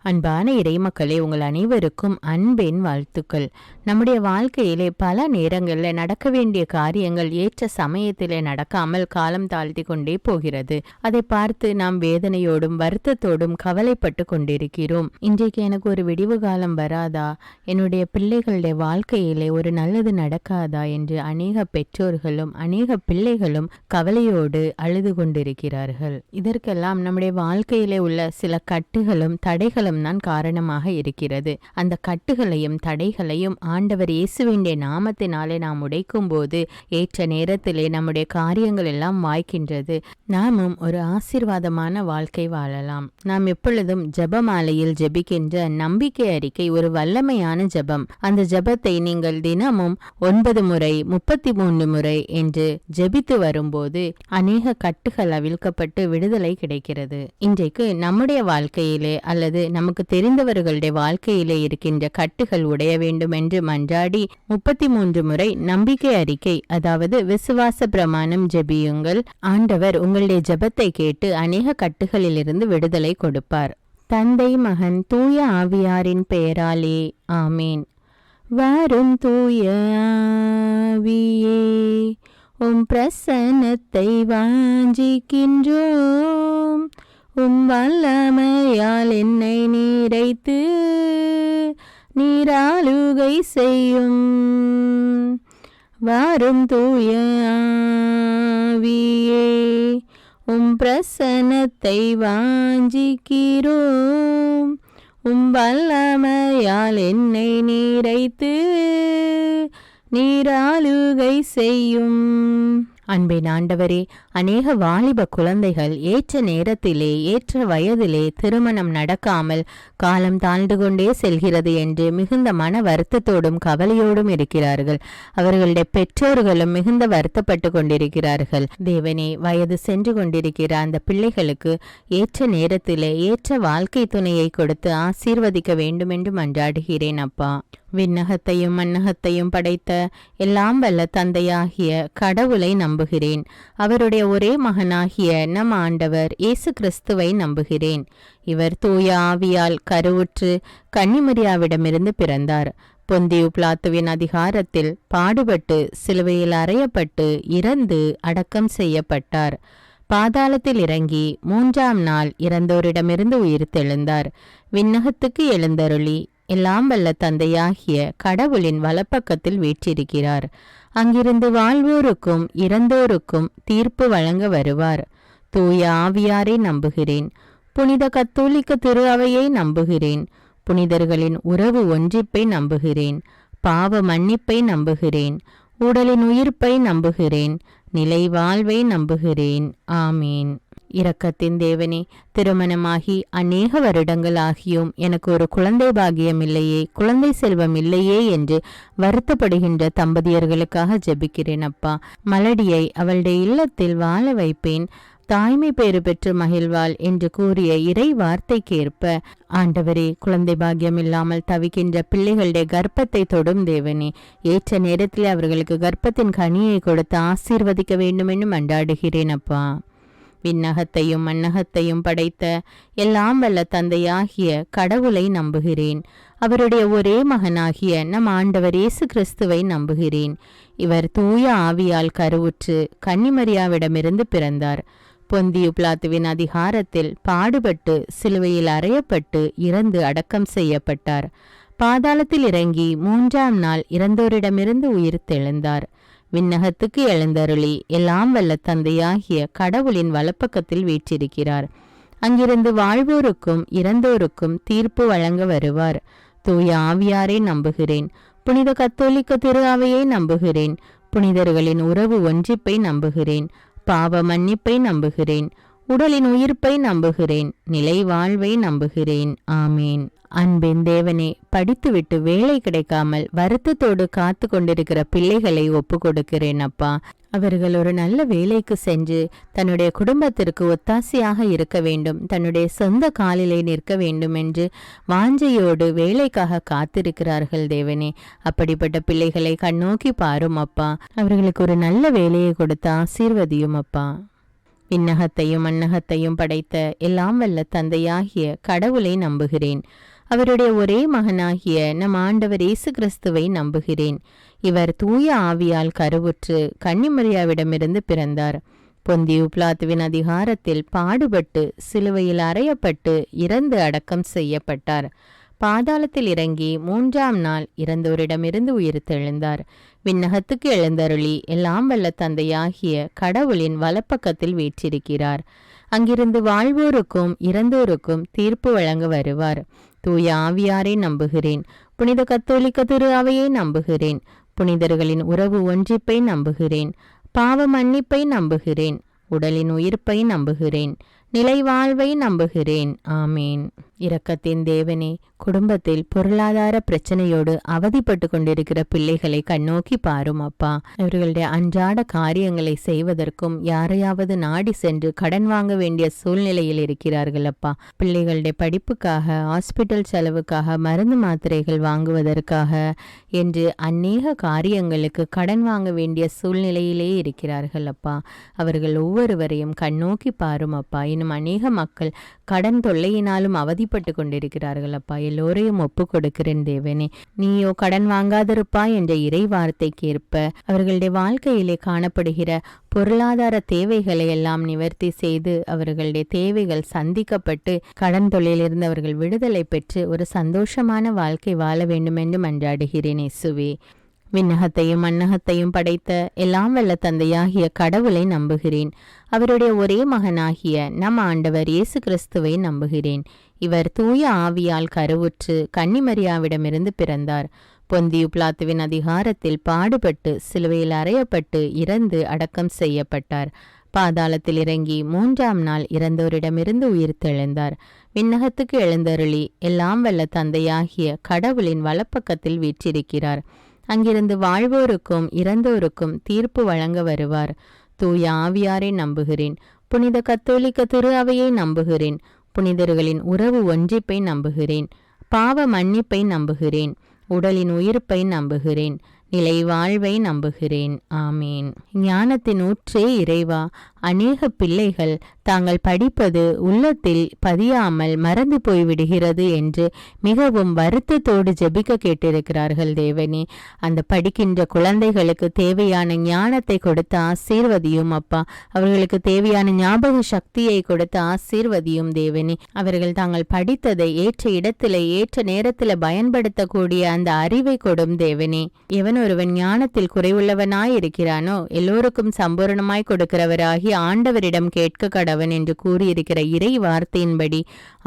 அன்பான இறைமக்களே, உங்கள் அனைவருக்கும் அன்பின் வாழ்த்துக்கள். நம்முடைய வாழ்க்கையிலே பல நேரங்களில் நடக்க வேண்டிய காரியங்கள் ஏற்ற சமயத்திலே நடக்காமல் காலம் தாழ்த்தி கொண்டே போகிறது. அதை பார்த்து நாம் வேதனையோடும் வருத்தத்தோடும் கவலைப்பட்டு கொண்டிருக்கிறோம். இன்றைக்கு எனக்கு ஒரு விடிவு காலம் வராதா, என்னுடைய பிள்ளைகளுடைய வாழ்க்கையிலே ஒரு நல்லது நடக்காதா என்று அநேக பெற்றோர்களும் அநேக பிள்ளைகளும் கவலையோடு அழுது கொண்டிருக்கிறார்கள். இதற்கெல்லாம் நம்முடைய வாழ்க்கையிலே உள்ள சில கட்டுகளும் தடைகளும் தான் காரணமாக இருக்கிறது. அந்த கட்டுகளையும் தடைகளையும் ஆண்டவர் இயேசுவின் நாமத்தினாலே நாம் உடைக்கும் போது ஏற்ற நேரத்திலே நம்முடைய காரியங்கள் எல்லாம் வாய்க்கின்றது. நாமும் ஒரு ஆசீர்வாதமான வாழ்க்கை வாழலாம். நாம் எப்பொழுதும் ஜெபமாலையில் ஜெபிக்கின்ற நம்பிக்கை அறிக்கை ஒரு வல்லமையான ஜெபம். அந்த ஜெபத்தை நீங்கள் தினமும் 9 முறை 33 முறை என்று ஜெபித்து வரும்போது அநேக கட்டுகள் அவிழ்க்கப்பட்டு விடுதலை கிடைக்கிறது. இன்றைக்கு நம்முடைய வாழ்க்கையிலே அல்லது நமக்கு தெரிந்தவர்களுடைய வாழ்க்கையிலே இருக்கின்ற கட்டுகள் உடைய வேண்டும் என்று மன்றாடி 33 முறை நம்பிக்கை அறிக்கை, அதாவது விசுவாச பிரமாணம் ஜெபியுங்கள். ஆண்டவர் உங்களுடைய ஜெபத்தை கேட்டு அநேக கட்டுகளிலிருந்து விடுதலை கொடுப்பார். தந்தை, மகன், தூய ஆவியாரின் பெயராலே ஆமேன். வரும் தூய ஆவியே, உம் பிரசன்னத்தை வாஞ்சிக்கின்றோம். உம் வல்லமையால் என்னை நீரைத்து நீராளுகை செய்யும். வரும் தூய ஆவியே, உம் பிரசன்னத்தை வாஞ்சிக்கிறோம். உம் வல்லமையால் என்னை நீரைத்து நீராளுகை செய்யும். அன்பின் ஆண்டவரே, அநேக வாலிப குழந்தைகள் ஏற்ற நேரத்திலே ஏற்ற வயதிலே திருமணம் நடக்காமல் காலம் தாழ்ந்து கொண்டே செல்கிறது என்று மிகுந்த மன வருத்தத்தோடும் கவலையோடும் இருக்கிறார்கள். அவர்களுடைய பெற்றோர்களும் மிகுந்த வருத்தப்பட்டு கொண்டிருக்கிறார்கள். தேவனே, வயது சென்று கொண்டிருக்கிற அந்த பிள்ளைகளுக்கு ஏற்ற நேரத்திலே ஏற்ற வாழ்க்கை துணையை கொடுத்து ஆசீர்வதிக்க வேண்டும் என்று மன்றாடுகிறேன் அப்பா. விண்ணகத்தையும் மண்ணகத்தையும் படைத்த எல்லாம் வல்ல தந்தையாகிய கடவுளை நம்புகிறேன். அவருடைய ஒரே மகனாகிய நம் ஆண்டவர் இயேசு கிறிஸ்துவை நம்புகிறேன். இவர் தூய ஆவியால் கருவுற்று கன்னிமரியாவிடமிருந்து பிறந்தார். பொந்தியு பிலாத்துவின் அதிகாரத்தில் பாடுபட்டு சிலுவையில் அறையப்பட்டு இறந்து அடக்கம் செய்யப்பட்டார். பாதாளத்தில் இறங்கி 3ஆம் நாள் இறந்தோரிடமிருந்து உயிர்த்தெழுந்தார். விண்ணகத்துக்கு எழுந்தருளி எல்லாம் வல்ல தந்தையாகிய கடவுளின் வலப்பக்கத்தில் வீற்றிருக்கிறார். அங்கிருந்து வாழ்வோருக்கும் இறந்தோருக்கும் தீர்ப்பு வழங்க வருவார். தூய ஆவியாரை நம்புகிறேன். புனித கத்தோலிக்க திரு அவையை நம்புகிறேன். புனிதர்களின் உறவு ஒன்றிப்பை நம்புகிறேன். பாவ மன்னிப்பை நம்புகிறேன். உடலின் உயிர்ப்பை நம்புகிறேன். நிலை வாழ்வை நம்புகிறேன். ஆமீன். இரக்கத்தின் தேவனே, திருமணமாகி அநேக வருடங்கள் ஆகியும் எனக்கு ஒரு குழந்தை பாகியம் இல்லையே, குழந்தை செல்வம் இல்லையே என்று வருத்தப்படுகின்ற தம்பதியர்களுக்காக ஜெபிக்கிறேன் அப்பா. மலடியை அவளுடைய இல்லத்தில் வாழ வைப்பேன், தாய்மை பேறு பெற்று மகிழ்வாள் என்று கூறிய இறை வார்த்தைக்கேற்ப ஆண்டவரே, குழந்தை பாக்கியம் இல்லாமல் தவிக்கின்ற பிள்ளைகளுடைய கர்ப்பத்தை தொடும் தேவனே, ஏற்ற நேரத்தில் அவர்களுக்கு கர்ப்பத்தின் கனியை கொடுத்து ஆசீர்வதிக்க வேண்டும் என்று மன்றாடுகிறேன் அப்பா. விண்ணகத்தையும் மண்ணகத்தையும் படைத்த எல்லாம் வல்ல தந்தையாகிய கடவுளை நம்புகிறேன். அவருடைய ஒரே மகனாகிய நம் ஆண்டவர் இயேசு கிறிஸ்துவை நம்புகிறேன். இவர் தூய ஆவியால் கருவுற்று கன்னிமரியாவிடமிருந்து பிறந்தார். பொந்தியு பிலாத்துவின் அதிகாரத்தில் பாடுபட்டு சிலுவையில் அறையப்பட்டு இறந்து அடக்கம் செய்யப்பட்டார். பாதாளத்தில் இறங்கி 3ஆம் நாள் இறந்தோரிடமிருந்து உயிர்த்தெழுந்தார். விண்ணகத்துக்கு எழுந்தருளி எல்லாம் வல்ல தந்தையாகிய கடவுளின் வலப்பக்கத்தில் வீற்றிருக்கிறார். அங்கிருந்து வாழ்வோருக்கும் இறந்தோருக்கும் தீர்ப்பு வழங்க வருவார். தூய ஆவியாரை நம்புகிறேன். புனித கத்தோலிக்க திரு அவையை நம்புகிறேன். புனிதர்களின் உறவு ஒன்றிப்பை நம்புகிறேன். பாவ மன்னிப்பை நம்புகிறேன். உடலின் உயிர்ப்பை நம்புகிறேன். நிலை வாழ்வை நம்புகிறேன். ஆமீன். அன்பின் தேவனே, படித்துவிட்டு வேலை கிடைக்காமல் வருத்தத்தோடு காத்து கொண்டிருக்கிற பிள்ளைகளை ஒப்பு கொடுக்கிறேன் அப்பா. அவர்கள் ஒரு நல்ல வேலைக்கு சென்று தன்னுடைய குடும்பத்திற்கு ஒத்தாசையாக இருக்க வேண்டும், தன்னுடைய சொந்த காலிலே நிற்க வேண்டும் என்று வாஞ்சையோடு வேலைக்காக காத்திருக்கிறார்கள் தேவனே. அப்படிப்பட்ட பிள்ளைகளை கண்ணோக்கி பாரும் அப்பா. அவர்களுக்கு ஒரு நல்ல வேலையை கொடுத்து ஆசீர்வதியும் அப்பா. விண்ணகத்தையும் மண்ணகத்தையும் படைத்த எல்லாம் வல்ல தந்தையாகிய கடவுளை நம்புகிறேன். அவருடைய ஒரே மகனாகிய நம் ஆண்டவர் இயேசு கிறிஸ்துவை நம்புகிறேன். இவர் தூய ஆவியால் கருவுற்று கன்னிமரியாவிடமிருந்து பிறந்தார். பொந்தியு பிலாத்துவின் அதிகாரத்தில் பாடுபட்டு சிலுவையில் அறையப்பட்டு இறந்து அடக்கம் செய்யப்பட்டார். பாதாளத்தில் இறங்கி 3ஆம் நாள் இறந்தோரிடமிருந்து உயிர்த்தெழுந்தார். விண்ணகத்துக்கு எழுந்தருளி எல்லாம் வல்ல தந்தையாகிய கடவுளின் வலப்பக்கத்தில் வீற்றிருக்கிறார். அங்கிருந்து வாழ்வோருக்கும் இறந்தோருக்கும் தீர்ப்பு வழங்க வருவார். தூய ஆவியாரை நம்புகிறேன். புனித கத்தோலிக்க திரு அவையை நம்புகிறேன். புனிதர்களின் உறவு ஒன்றிப்பை நம்புகிறேன். பாவ மன்னிப்பை நம்புகிறேன். உடலின் உயிர்ப்பை நம்புகிறேன். நிலை வாழ்வை நம்புகிறேன். ஆமேன். இரக்கத்தின் தேவனே, குடும்பத்தில் பொருளாதார பிரச்சனையோடு அவதிப்பட்டு கொண்டிருக்கிற பிள்ளைகளை கண்ணோக்கி பாரும் அப்பா. இவர்களுடைய அன்றாட காரியங்களை செய்வதற்கும் யாரையாவது நாடி சென்று கடன் வாங்க வேண்டிய சூழ்நிலையில் இருக்கிறார்கள் அப்பா. பிள்ளைகளுடைய படிப்புக்காக, ஹாஸ்பிட்டல் செலவுக்காக, மருந்து மாத்திரைகள் வாங்குவதற்காக என்று அநேக காரியங்களுக்கு கடன் வாங்க வேண்டிய சூழ்நிலையிலே இருக்கிறார்கள் அப்பா. அவர்கள் ஒவ்வொருவரையும் கண்ணோக்கி பாரும் அப்பா. இன்னும் அநேக மக்கள் கடன் தொல்லையினாலும் அவதிப்பட்டு கொண்டிருக்கிறார்கள் அப்பா. எல்லோரையும் ஒப்பு கொடுக்கிறேன் தேவனே. நீயோ கடன் வாங்காதிருப்பா என்ற இறை வார்த்தைக்கேற்ப அவர்களுடைய வாழ்க்கையிலே காணப்படுகிற பொருளாதார தேவைகளை எல்லாம் நிவர்த்தி செய்து அவர்களுடைய தேவைகள் சந்திக்கப்பட்டு கடன் தொல்லையிலிருந்து அவர்கள் விடுதலை பெற்று ஒரு சந்தோஷமான வாழ்க்கை வாழ வேண்டும் என்று மன்றாடுகிறேன் இயேசுவே. விண்ணகத்தையும் மண்ணகத்தையும் படைத்த எல்லாம் வல்ல தந்தையாகிய கடவுளை நம்புகிறேன். அவருடைய ஒரே மகனாகிய நம் ஆண்டவர் இயேசு கிறிஸ்துவை நம்புகிறேன். இவர் தூய ஆவியால் கருவுற்று கன்னிமரியாவிடமிருந்து பிறந்தார். பொந்தியு பிலாத்துவின் அதிகாரத்தில் பாடுபட்டு சிலுவையில் அறையப்பட்டு இறந்து அடக்கம் செய்யப்பட்டார். பாதாளத்தில் இறங்கி 3ஆம் நாள் இறந்தோரிடமிருந்து உயிர்த்தெழுந்தார். விண்ணகத்துக்கு எழுந்தருளி எல்லாம் வல்ல தந்தையாகிய கடவுளின் வலப்பக்கத்தில் வீற்றிருக்கிறார். அங்கிருந்து வாழ்வோருக்கும் இறந்தோருக்கும் தீர்ப்பு வழங்க வருவார். தூய ஆவியாரை நம்புகிறேன். புனித கத்தோலிக்க திரு அவையை நம்புகிறேன். புனிதர்களின் உறவு ஒன்றிப்பை நம்புகிறேன். பாவ மன்னிப்பை நம்புகிறேன். உடலின் உயிர்ப்பை நம்புகிறேன். நிலை வாழ்வை நம்புகிறேன். ஆமேன். ஞானத்தின் ஊற்றே இறைவா, அநேக பிள்ளைகள் தாங்கள் படிப்பது உள்ளத்தில் பதியாமல் மறந்து போய்விடுகிறது என்று மிகவும் வருத்தத்தோடு ஜெபிக்க கேட்டிருக்கிறார்கள் தேவனே. அந்த படிக்கின்ற குழந்தைகளுக்கு தேவையான ஞானத்தை கொடுத்து ஆசீர்வதியும் அப்பா. அவர்களுக்கு தேவையான ஞாபக சக்தியை கொடுத்து ஆசீர்வதியும் தேவனே. அவர்கள் தாங்கள் படித்ததை ஏற்ற இடத்துல ஏற்ற நேரத்தில் பயன்படுத்தக்கூடிய அந்த அறிவை கொடும் தேவனே. ஒருவன் ஞானத்தில் குறைவுள்ளவனாய் இருக்கிறானோ எல்லோருக்கும் சம்பூர்ணமாய் கொடுக்கிறவராகி ஆண்டவரிடம் கேட்க கடவன் என்று கூறியிருக்கிற இறை வார்த்தையின்படி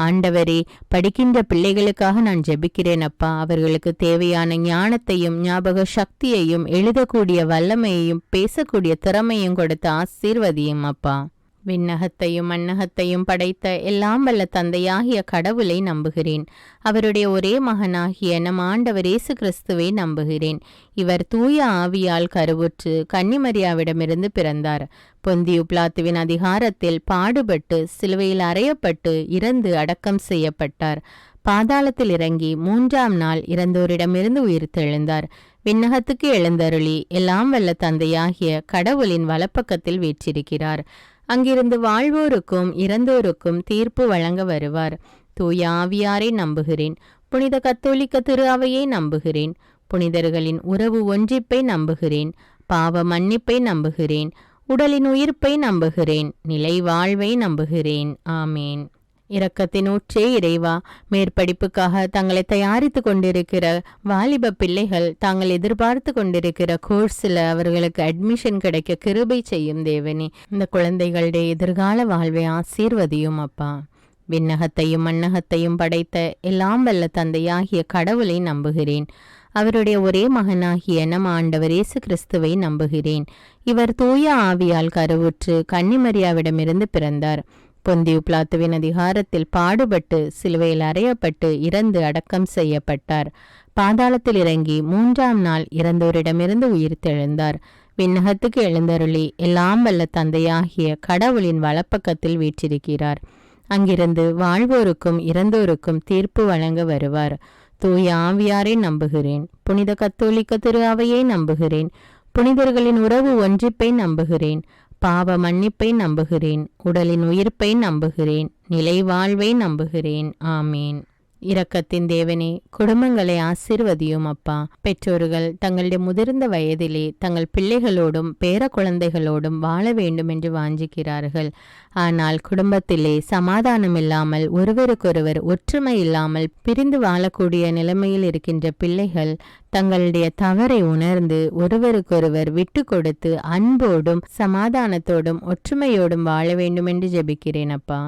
ஆண்டவரே, படிக்கின்ற பிள்ளைகளுக்காக நான் ஜெபிக்கிறேன் அப்பா. அவர்களுக்கு தேவையான ஞானத்தையும் ஞாபக சக்தியையும் எழுதக்கூடிய வல்லமையையும் பேசக்கூடிய திறமையும் கொடுத்து ஆசீர்வதியும் அப்பா. விண்ணகத்தையும் மண்ணகத்தையும் படைத்த எல்லாம் வல்ல தந்தையாகிய கடவுளை நம்புகிறேன். அவருடைய ஒரே மகனாகிய நம் ஆண்டவர் இயேசு கிறிஸ்துவை நம்புகிறேன். இவர் தூய ஆவியால் கருவுற்று கன்னிமரியாவிடமிருந்து பிறந்தார். பொந்தியு பிலாத்துவின் அதிகாரத்தில் பாடுபட்டு சிலுவையில் அறையப்பட்டு இறந்து அடக்கம் செய்யப்பட்டார். பாதாளத்தில் இறங்கி 3ஆம் நாள் இறந்தோரிடமிருந்து உயிர்த்தெழுந்தார். விண்ணகத்துக்கு எழுந்தருளி எல்லாம் வல்ல தந்தையாகிய கடவுளின் வலப்பக்கத்தில் வீற்றிருக்கிறார். அங்கிருந்து வாழ்வோருக்கும் இறந்தோருக்கும் தீர்ப்பு வழங்க வருவார். தூய ஆவியாரை நம்புகிறேன். புனித கத்தோலிக்க திரு அவையை நம்புகிறேன். புனிதர்களின் உறவு ஒன்றிப்பை நம்புகிறேன். பாவ மன்னிப்பை நம்புகிறேன். உடலின் உயிர்ப்பை நம்புகிறேன். நிலை வாழ்வை நம்புகிறேன். ஆமேன். இரக்கத்தின் ஊற்றே இறைவா, மேற்படிப்புக்காக தங்களை தயாரித்து கொண்டிருக்கிற வாலிப பிள்ளைகள் தாங்கள் எதிர்பார்த்து கொண்டிருக்கிற கோர்ஸில் அவர்களுக்கு அட்மிஷன் கிடைக்க கிருபை செய்யும் தேவனே. இந்த குழந்தைகளுடைய எதிர்கால வாழ்வை ஆசீர்வதியும் அப்பா. விண்ணகத்தையும் மண்ணகத்தையும் படைத்த எல்லாம் வல்ல தந்தையாகிய கடவுளை நம்புகிறேன். அவருடைய ஒரே மகனாகிய நம் ஆண்டவர் இயேசு கிறிஸ்துவை நம்புகிறேன். இவர் தூய ஆவியால் கருவுற்று கன்னிமரியாவிடமிருந்து பிறந்தார். பொந்தியு பிலாத்துவின் அதிகாரத்தில் பாடுபட்டு சிலுவையில் அறையப்பட்டு இறந்து அடக்கம் செய்யப்பட்டார். பாதாளத்தில் இறங்கி 3ஆம் நாள் இறந்தோரிடமிருந்து உயிர்த்தெழுந்தார். விண்ணகத்துக்கு எழுந்தருளி எல்லாம் வல்ல தந்தையாகிய கடவுளின் வலப்பக்கத்தில் வீற்றிருக்கிறார். அங்கிருந்து வாழ்வோருக்கும் இறந்தோருக்கும் தீர்ப்பு வழங்க வருவார். தூய ஆவியாரை நம்புகிறேன். புனித கத்தோலிக்க திரு அவையை நம்புகிறேன். புனிதர்களின் உறவு ஒன்றிப்பை நம்புகிறேன். பாவ மன்னிப்பை நம்புகிறேன். உடலின் உயிர்ப்பை நம்புகிறேன். நிலை வாழ்வை நம்புகிறேன். ஆமீன். இரக்கத்தின் தேவனே, குடும்பங்களை ஆசீர்வதியும் அப்பா. பெற்றோர்கள் தங்களுடைய முதிர்ந்த வயதிலே தங்கள் பிள்ளைகளோடும் பேர குழந்தைகளோடும் வாழ வேண்டும் என்று வாஞ்சிக்கிறார்கள். ஆனால் குடும்பத்திலே சமாதானம் இல்லாமல், ஒருவருக்கொருவர் ஒற்றுமை இல்லாமல் பிரிந்து வாழக்கூடிய நிலைமையில் இருக்கின்ற பிள்ளைகள் தங்களுடைய தவறை உணர்ந்து ஒருவருக்கொருவர் விட்டு கொடுத்து அன்போடும் சமாதானத்தோடும் ஒற்றுமையோடும் வாழ வேண்டும் என்று ஜெபிக்கிறேன் அப்பா.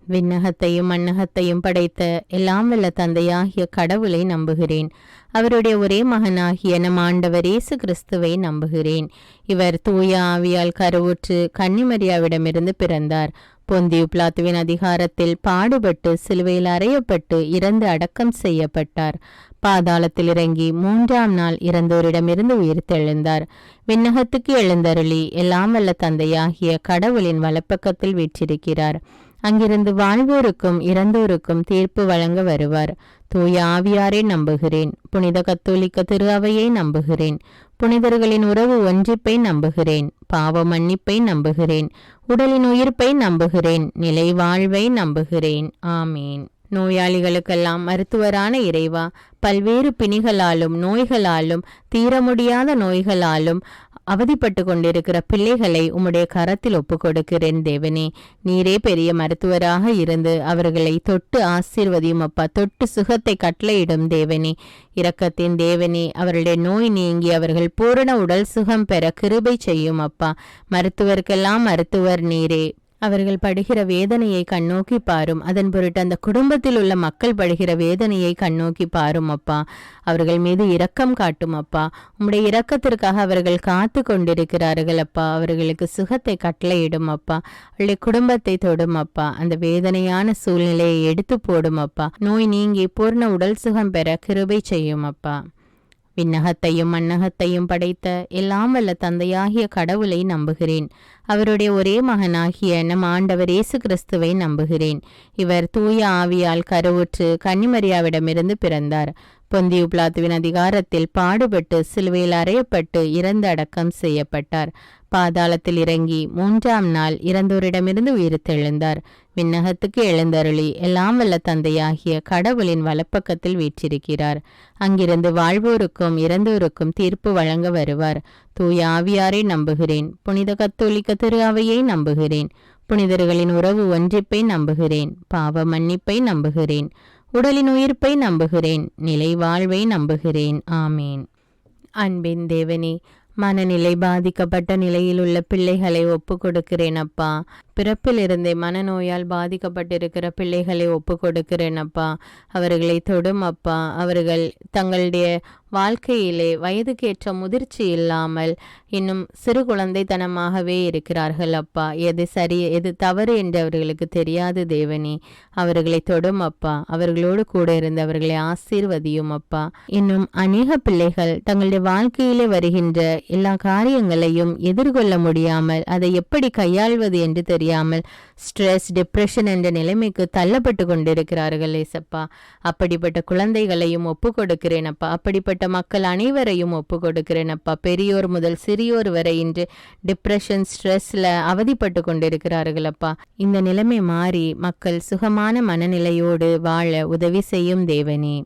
விண்ணகத்தையும் மண்ணகத்தையும் படைத்த எல்லாம் வல்ல தந்தையாகிய கடவுளை நம்புகிறேன். அவருடைய ஒரே மகனாகிய நம் ஆண்டவர் இயேசு கிறிஸ்துவை நம்புகிறேன். இவர் தூய ஆவியால் கருவுற்று கன்னிமரியாவிடமிருந்து பிறந்தார். பொந்தியு பிலாத்துவின் அதிகாரத்தில் பாடுபட்டு சிலுவையில் அறையப்பட்டு இறந்து அடக்கம் செய்யப்பட்டார். பாதாளத்தில் இறங்கி 3ஆம் நாள் இறந்தோரிடமிருந்து உயிர்த்தெழுந்தார். விண்ணகத்துக்கு எழுந்தருளி எல்லாம் வல்ல தந்தையாகிய கடவுளின் வலப்பக்கத்தில் வீற்றிருக்கிறார். அங்கிருந்து வாழ்வோருக்கும் இறந்தோருக்கும் தீர்ப்பு வழங்க வருவார். தூய ஆவியாரை நம்புகிறேன். புனித கத்தோலிக்க திரு அவையை நம்புகிறேன். புனிதர்களின் உறவு ஒன்றிப்பை நம்புகிறேன். பாவ மன்னிப்பை நம்புகிறேன். உடலின் உயிர்ப்பை நம்புகிறேன். நிலை வாழ்வை நம்புகிறேன். ஆமீன். நோயாளிகளுக்கெல்லாம் மருத்துவரான இறைவா, பல்வேறு பிணிகளாலும் நோய்களாலும் தீர முடியாத நோய்களாலும் அவதிப்பட்டு கொண்டிருக்கிற பிள்ளைகளை உம்முடைய கரத்தில் ஒப்புக் கொடுக்கிறேன் தேவனே. நீரே பெரிய மருத்துவராக இருந்து அவர்களை தொட்டு ஆசீர்வதியும் அப்பா. தொட்டு சுகத்தை கட்டளையிடும் தேவனே. இரக்கத்தின் தேவனே, அவர்களுடைய நோய் நீங்கி அவர்கள் பூரண உடல் சுகம் பெற கிருபை செய்யும் அப்பா. மருத்துவருக்கெல்லாம் மருத்துவர் நீரே. அவர்கள் படுகிற வேதனையை கண்ணோக்கி பாரும். அதன் பொருட்டு அந்த குடும்பத்தில் உள்ள மக்கள் படுகிற வேதனையை கண்ணோக்கி பாரும் அப்பா. அவர்கள் மீது இரக்கம் காட்டும் அப்பா. உம்முடைய இரக்கத்திற்காக அவர்கள் காத்து கொண்டிருக்கிறார்கள் அப்பா. அவர்களுக்கு சுகத்தை கட்டளையிடும் அப்பா. அவருடைய குடும்பத்தை தொடும் அப்பா. அந்த வேதனையான சூழ்நிலையை எடுத்து போடும் அப்பா. நோய் நீங்கி பூர்ண உடல் சுகம் பெற கிருபை செய்யும் அப்பா. விண்ணகத்தையும் மண்ணகத்தையும் படைத்த எல்லாம் வல்ல தந்தையாகிய கடவுளை நம்புகிறேன். அவருடைய ஒரே மகனாகிய நம் ஆண்டவர் இயேசு கிறிஸ்துவை நம்புகிறேன். இவர் தூய ஆவியால் கருவுற்று கன்னிமரியாவிடமிருந்து பிறந்தார். பொந்தியு பிலாத்துவின் அதிகாரத்தில் பாடுபட்டு சிலுவையில் அறையப்பட்டு இறந்து அடக்கம் செய்யப்பட்டார். பாதாளத்தில் இறங்கி 3ஆம் நாள் இறந்தோரிடமிருந்து உயிர்த்தெழுந்தார். விண்ணகத்துக்கு எழுந்தருளி எல்லாம் வல்ல தந்தையாகிய கடவுளின் வலப்பக்கத்தில் வீற்றிருக்கிறார். அங்கிருந்து வாழ்வோருக்கும் இறந்தோருக்கும் தீர்ப்பு வழங்க வருவார். தூய ஆவியாரை நம்புகிறேன். புனித கத்தோலிக்க திரு அவையை நம்புகிறேன். புனிதர்களின் உறவு ஒன்றிப்பை நம்புகிறேன். பாவ மன்னிப்பை நம்புகிறேன். உடலின் உயிர்ப்பை நம்புகிறேன். நிலை வாழ்வை நம்புகிறேன். ஆமீன். அன்பின் தேவனே, மனநிலை பாதிக்கப்பட்ட நிலையில் உள்ள பிள்ளைகளை ஒப்பு கொடுக்கிறேன் அப்பா. பிறப்பிலிருந்தே மனநோயால் பாதிக்கப்பட்டிருக்கிற பிள்ளைகளை ஒப்பு கொடுக்கிறேன் அப்பா. அவர்களை தொடும் அப்பா. அவர்கள் தங்களுடைய வாழ்க்கையிலே வயதுக்கேற்ற முதிர்ச்சி இல்லாமல் இன்னும் சிறு குழந்தைத்தனமாகவே இருக்கிறார்கள் அப்பா. எது சரி எது தவறு என்று அவர்களுக்கு தெரியாது தேவனே. அவர்களை தொடும் அப்பா. அவர்களோடு கூட இருந்து அவர்களை ஆசீர்வதியும் அப்பா. இன்னும் அநேக பிள்ளைகள் தங்களுடைய வாழ்க்கையிலே வருகின்ற எல்லா காரியங்களையும் எதிர்கொள்ள முடியாமல் அதை எப்படி கையாள்வது என்று தெரியாமல் ஸ்ட்ரெஸ், டிப்ரெஷன் என்ற நிலைமைக்கு தள்ளப்பட்டு கொண்டிருக்கிறார்கள் ஏசப்பா. அப்படிப்பட்ட குழந்தைகளையும் ஒப்பு கொடுக்கிறேன் அப்பா. அப்படிப்பட்ட மக்கள் அனைவரையும் ஒப்பு கொடுக்கிறேன் அப்பா. பெரியோர் முதல் சிறியோர் வரை இன்று டிப்ரெஷன், ஸ்ட்ரெஸ்ல அவதிப்பட்டு கொண்டிருக்கிறார்கள் அப்பா. இந்த நிலைமை மாறி மக்கள் சுகமான மனநிலையோடு வாழ உதவி செய்யும் தேவனே.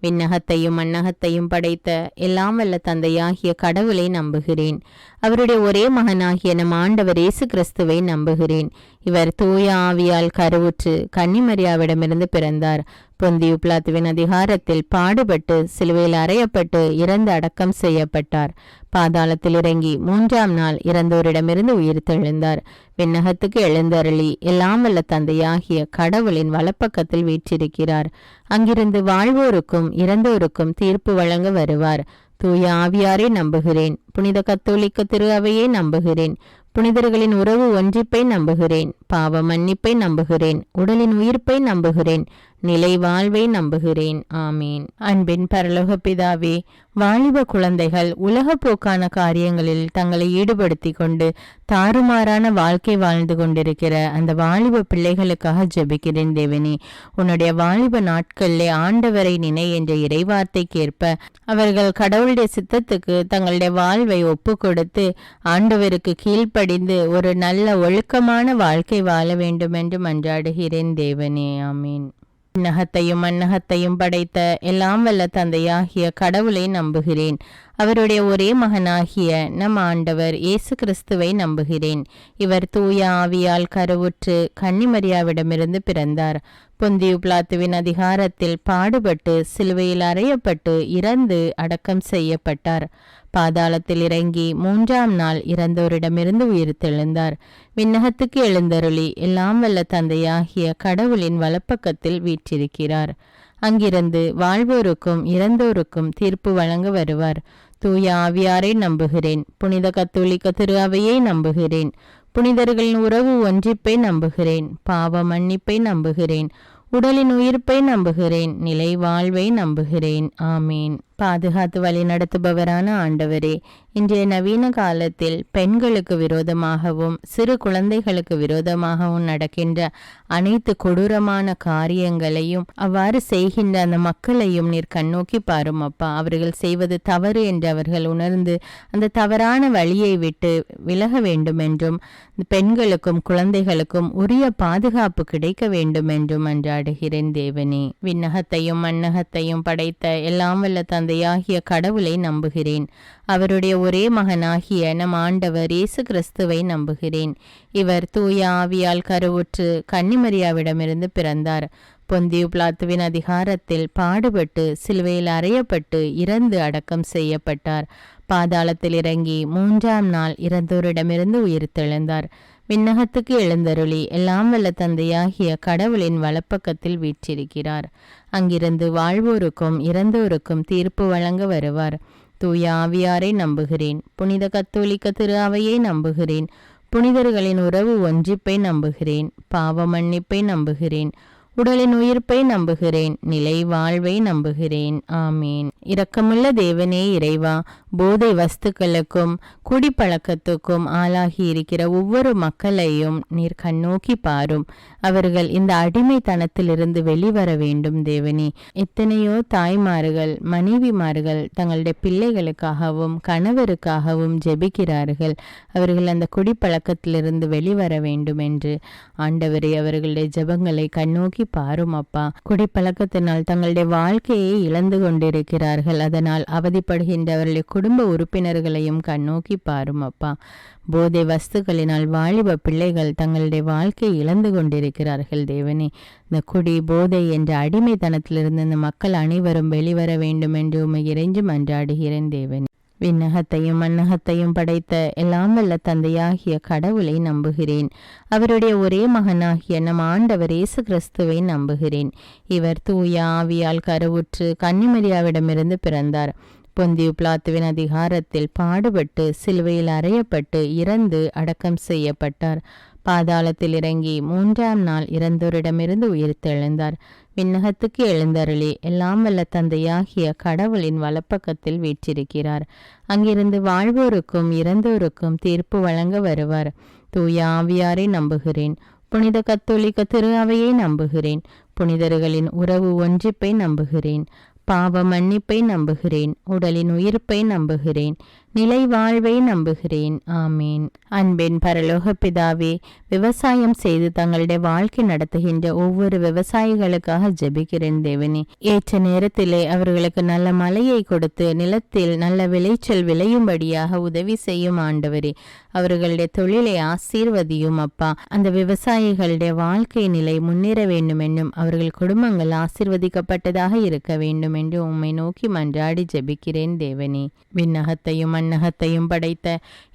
விண்ணகத்தையும் மண்ணகத்தையும் படைத்த எல்லாம் வல்ல தந்தையாகிய கடவுளை நம்புகிறேன். அவருடைய ஒரே மகனாகிய நம் ஆண்டவர் இயேசு கிறிஸ்துவை நம்புகிறேன். இவர் தூய ஆவியால் கருவுற்று கன்னிமரியாவிடமிருந்து பிறந்தார். பொந்தியு பிலாத்துவின் அதிகாரத்தில் பாடுபட்டு சிலுவையில் அறையப்பட்டு இறந்து அடக்கம் செய்யப்பட்டார். பாதாளத்தில் இறங்கி 3ஆம் நாள் இறந்தோரிடமிருந்து உயிர்த்தெழுந்தார். விண்ணகத்துக்கு எழுந்தருளி எல்லாம் வல்ல தந்தையாகிய கடவுளின் வலப்பக்கத்தில் வீற்றிருக்கிறார். அங்கிருந்து வாழ்வோருக்கும் இறந்தோருக்கும் தீர்ப்பு வழங்க வருவார். தூய ஆவியாரை நம்புகிறேன். புனித கத்தோலிக்க திரு அவையை நம்புகிறேன். புனிதர்களின் உறவு ஒன்றிப்பை நம்புகிறேன். பாவ மன்னிப்பை நம்புகிறேன். உடலின் உயிர்ப்பை நம்புகிறேன். நிலை வாழ்வை நம்புகிறேன். ஆமீன். அன்பின் பரலோக பிதாவே, வாலிப குழந்தைகள் உலக போக்கான காரியங்களில் தங்களை ஈடுபடுத்தி கொண்டு தாறுமாறான வாழ்க்கை வாழ்ந்து கொண்டிருக்கிற அந்த வாலிப பிள்ளைகளுக்காக ஜெபிக்கிறேன் தேவனே. உன்னுடைய வாலிப நாட்களிலே ஆண்டவரை நினை என்ற இறைவார்த்தைக்கேற்ப அவர்கள் கடவுளுடைய சித்தத்துக்கு தங்களுடைய வாழ்வை ஒப்பு கொடுத்து ஆண்டவருக்கு கீழ்ப்படி கீழ்ப்படிந்து ஒரு நல்ல ஒழுக்கமான வாழ்க்கை வாழ வேண்டும் என்று மன்றாடுகிறேன் தேவனே. ஆமீன். விண்ணகத்தையும் மண்ணகத்தையும் படைத்த எல்லாம் வல்ல தந்தையாகிய கடவுளை நம்புகிறேன். அவருடைய ஒரே மகனாகிய நம் ஆண்டவர் இயேசு கிறிஸ்துவை நம்புகிறேன். இவர் தூய ஆவியால் கருவுற்று கன்னிமரியாவிடமிருந்து பிறந்தார். பொந்தியு பிலாத்துவின் அதிகாரத்தில் பாடுபட்டு சிலுவையில் அறையப்பட்டு இறந்து அடக்கம் செய்யப்பட்டார். பாதாளத்தில் இறங்கி 3ஆம் நாள் இறந்தோரிடமிருந்து உயிர்த்தெழுந்தார். விண்ணகத்துக்கு எழுந்தருளி எல்லாம் வல்ல தந்தையாகிய கடவுளின் வலப்பக்கத்தில் வீற்றிருக்கிறார். அங்கிருந்து வாழ்வோருக்கும் இறந்தோருக்கும் தீர்ப்பு வழங்க வருவார். தூய ஆவியாரை நம்புகிறேன். புனித கத்தோலிக்க திரு அவையை நம்புகிறேன். புனிதர்களின் உறவு ஒன்றிப்பை நம்புகிறேன். பாவ மன்னிப்பை நம்புகிறேன். உடலின் உயிர்ப்பை நம்புகிறேன். நிலை வாழ்வை நம்புகிறேன். ஆமீன். பாதுகாத்து வழி நடத்துபவரான ஆண்டவரே, இன்றைய நவீன காலத்தில் பெண்களுக்கு விரோதமாகவும் சிறு குழந்தைகளுக்கு விரோதமாகவும் நடக்கின்ற அனைத்து கொடூரமான காரியங்களையும் அவ்வாறு செய்கின்ற அந்த மக்களையும் நீர் கண்ணோக்கி பாரும் அப்பா. அவர்கள் செய்வது தவறு என்று அவர்கள் உணர்ந்து அந்த தவறான வழியை விட்டு விலக வேண்டும் என்றும் பெண்களுக்கும் குழந்தைகளுக்கும் உரிய பாதுகாப்பு கிடைக்க வேண்டும் என்றும் மன்றாடுகிறேன் தேவனே. விண்ணகத்தையும் மண்ணகத்தையும் படைத்த எல்லாம் வல்ல தந்தையாகிய கடவுளை நம்புகிறேன். அவருடைய ஒரே மகனாகிய நம் ஆண்டவர் இயேசு கிறிஸ்துவை நம்புகிறேன். இவர் தூய ஆவியால் கருவுற்று கன்னிமரியாவிடமிருந்து பிறந்தார். பொந்தியு பிலாத்துவின் அதிகாரத்தில் பாடுபட்டு சிலுவையில் அறையப்பட்டு இறந்து அடக்கம் செய்யப்பட்டார். பாதாளத்தில் இறங்கி 3ஆம் நாள் இறந்தோரிடமிருந்து உயிர்த்தெழுந்தார். விண்ணகத்துக்கு எழுந்தருளி எல்லாம் வல்ல தந்தையாகிய கடவுளின் வலப்பக்கத்தில் வீற்றிருக்கிறார். அங்கிருந்து வாழ்வோருக்கும் இறந்தோருக்கும் தீர்ப்பு வழங்க வருவார். தூய ஆவியாரை நம்புகிறேன். புனித கத்தோலிக்க திரு அவையை நம்புகிறேன். புனிதர்களின் உறவு ஒன்றிப்பை நம்புகிறேன். பாவ மன்னிப்பை நம்புகிறேன். உடலின் உயிர்ப்பை நம்புகிறேன். நிலை வாழ்வை நம்புகிறேன். ஆமீன். இரக்கமுள்ள தேவனே இறைவா, போதை வஸ்துக்களுக்கும் குடிப்பழக்கத்துக்கும் ஆளாகி இருக்கிற ஒவ்வொரு மக்களையும் நீர் கண்ணோக்கி பாரும். அவர்கள் இந்த அடிமைத்தனத்திலிருந்து வெளிவர வேண்டும் தேவனே. எத்தனையோ தாய்மார்கள் மனைவிமார்கள் தங்களுடைய பிள்ளைகளுக்காகவும் கணவருக்காகவும் ஜெபிக்கிறார்கள். அவர்கள் அந்த குடிப்பழக்கத்திலிருந்து வெளிவர வேண்டும் என்று ஆண்டவரே அவர்களுடைய ஜெபங்களை கண்ணோக்கி பாரும் அப்பா. குடிப்பழக்கத்தினால் தங்களுடைய வாழ்க்கையை இழந்து கொண்டிருக்கிறார்கள். அதனால் அவதிப்படுகின்றவர்களுடைய குடும்ப உறுப்பினர்களையும் கண்ணோக்கி பாரும் அப்பா. போதை வஸ்துக்களினால் வாலிப பிள்ளைகள் தங்களுடைய வாழ்க்கையை இழந்து கொண்டிருக்கிறார்கள் தேவனே. இந்த குடி போதை என்ற அடிமைத்தனத்திலிருந்து இந்த மக்கள் அனைவரும் வெளிவர வேண்டும் என்று உம்மை இறைஞ்சி மன்றாடுகிறேன் தேவனே. விண்ணகத்தையும் மண்ணகத்தையும் படைத்த எல்லாம் வல்ல தந்தையாகிய கடவுளை நம்புகிறேன். அவருடைய ஒரே மகனாகிய நம் ஆண்டவர் இயேசு கிறிஸ்துவை நம்புகிறேன். இவர் தூய ஆவியால் கருவுற்று கன்னிமரியாவிடமிருந்து பிறந்தார். பொந்தியு பிலாத்துவின் அதிகாரத்தில் பாடுபட்டு சிலுவையில் அறையப்பட்டு இறந்து அடக்கம் செய்யப்பட்டார். பாதாளத்தில் இறங்கி 3ஆம் நாள் இறந்தோரிடமிருந்து உயிர்த்தெழுந்தார். விண்ணகத்துக்கு எழுந்தருளி எல்லாம் வல்ல தந்தையாகிய கடவுளின் வலப்பக்கத்தில் வீற்றிருக்கிறார். அங்கிருந்து வாழ்வோருக்கும் இறந்தோருக்கும் தீர்ப்பு வழங்க வருவார். தூய ஆவியாரை நம்புகிறேன். புனித கத்தோலிக்க திரு அவையை நம்புகிறேன். புனிதர்களின் உறவு ஒன்றிப்பை நம்புகிறேன். பாவ மன்னிப்பை நம்புகிறேன். உடலின் உயிர்ப்பை நம்புகிறேன். நிலை வாழ்வை நம்புகிறேன். ஆமீன். அன்பின் பரலோக பிதாவே, விவசாயம் செய்து தங்களுடைய வாழ்க்கை நடத்துகின்ற ஒவ்வொரு விவசாயிகளுக்காக ஜெபிக்கிறேன் தேவனே. ஏற்ற நேரத்திலே அவர்களுக்கு நல்ல மழையை கொடுத்து நிலத்தில் நல்ல விளைச்சல் விளையும்படியாக உதவி செய்யும் ஆண்டவரே. அவர்களுடைய தொழிலை ஆசீர்வதியும் அப்பா. அந்த விவசாயிகளுடைய வாழ்க்கை நிலை முன்னேற வேண்டும் என்னும் அவர்கள் குடும்பங்கள் ஆசீர்வதிக்கப்பட்டதாக இருக்க வேண்டும் என்று உம்மை நோக்கி மன்றாடி ஜெபிக்கிறேன் தேவனே. விண்ணகத்தையும் மண்ணகத்தையும் படைத்த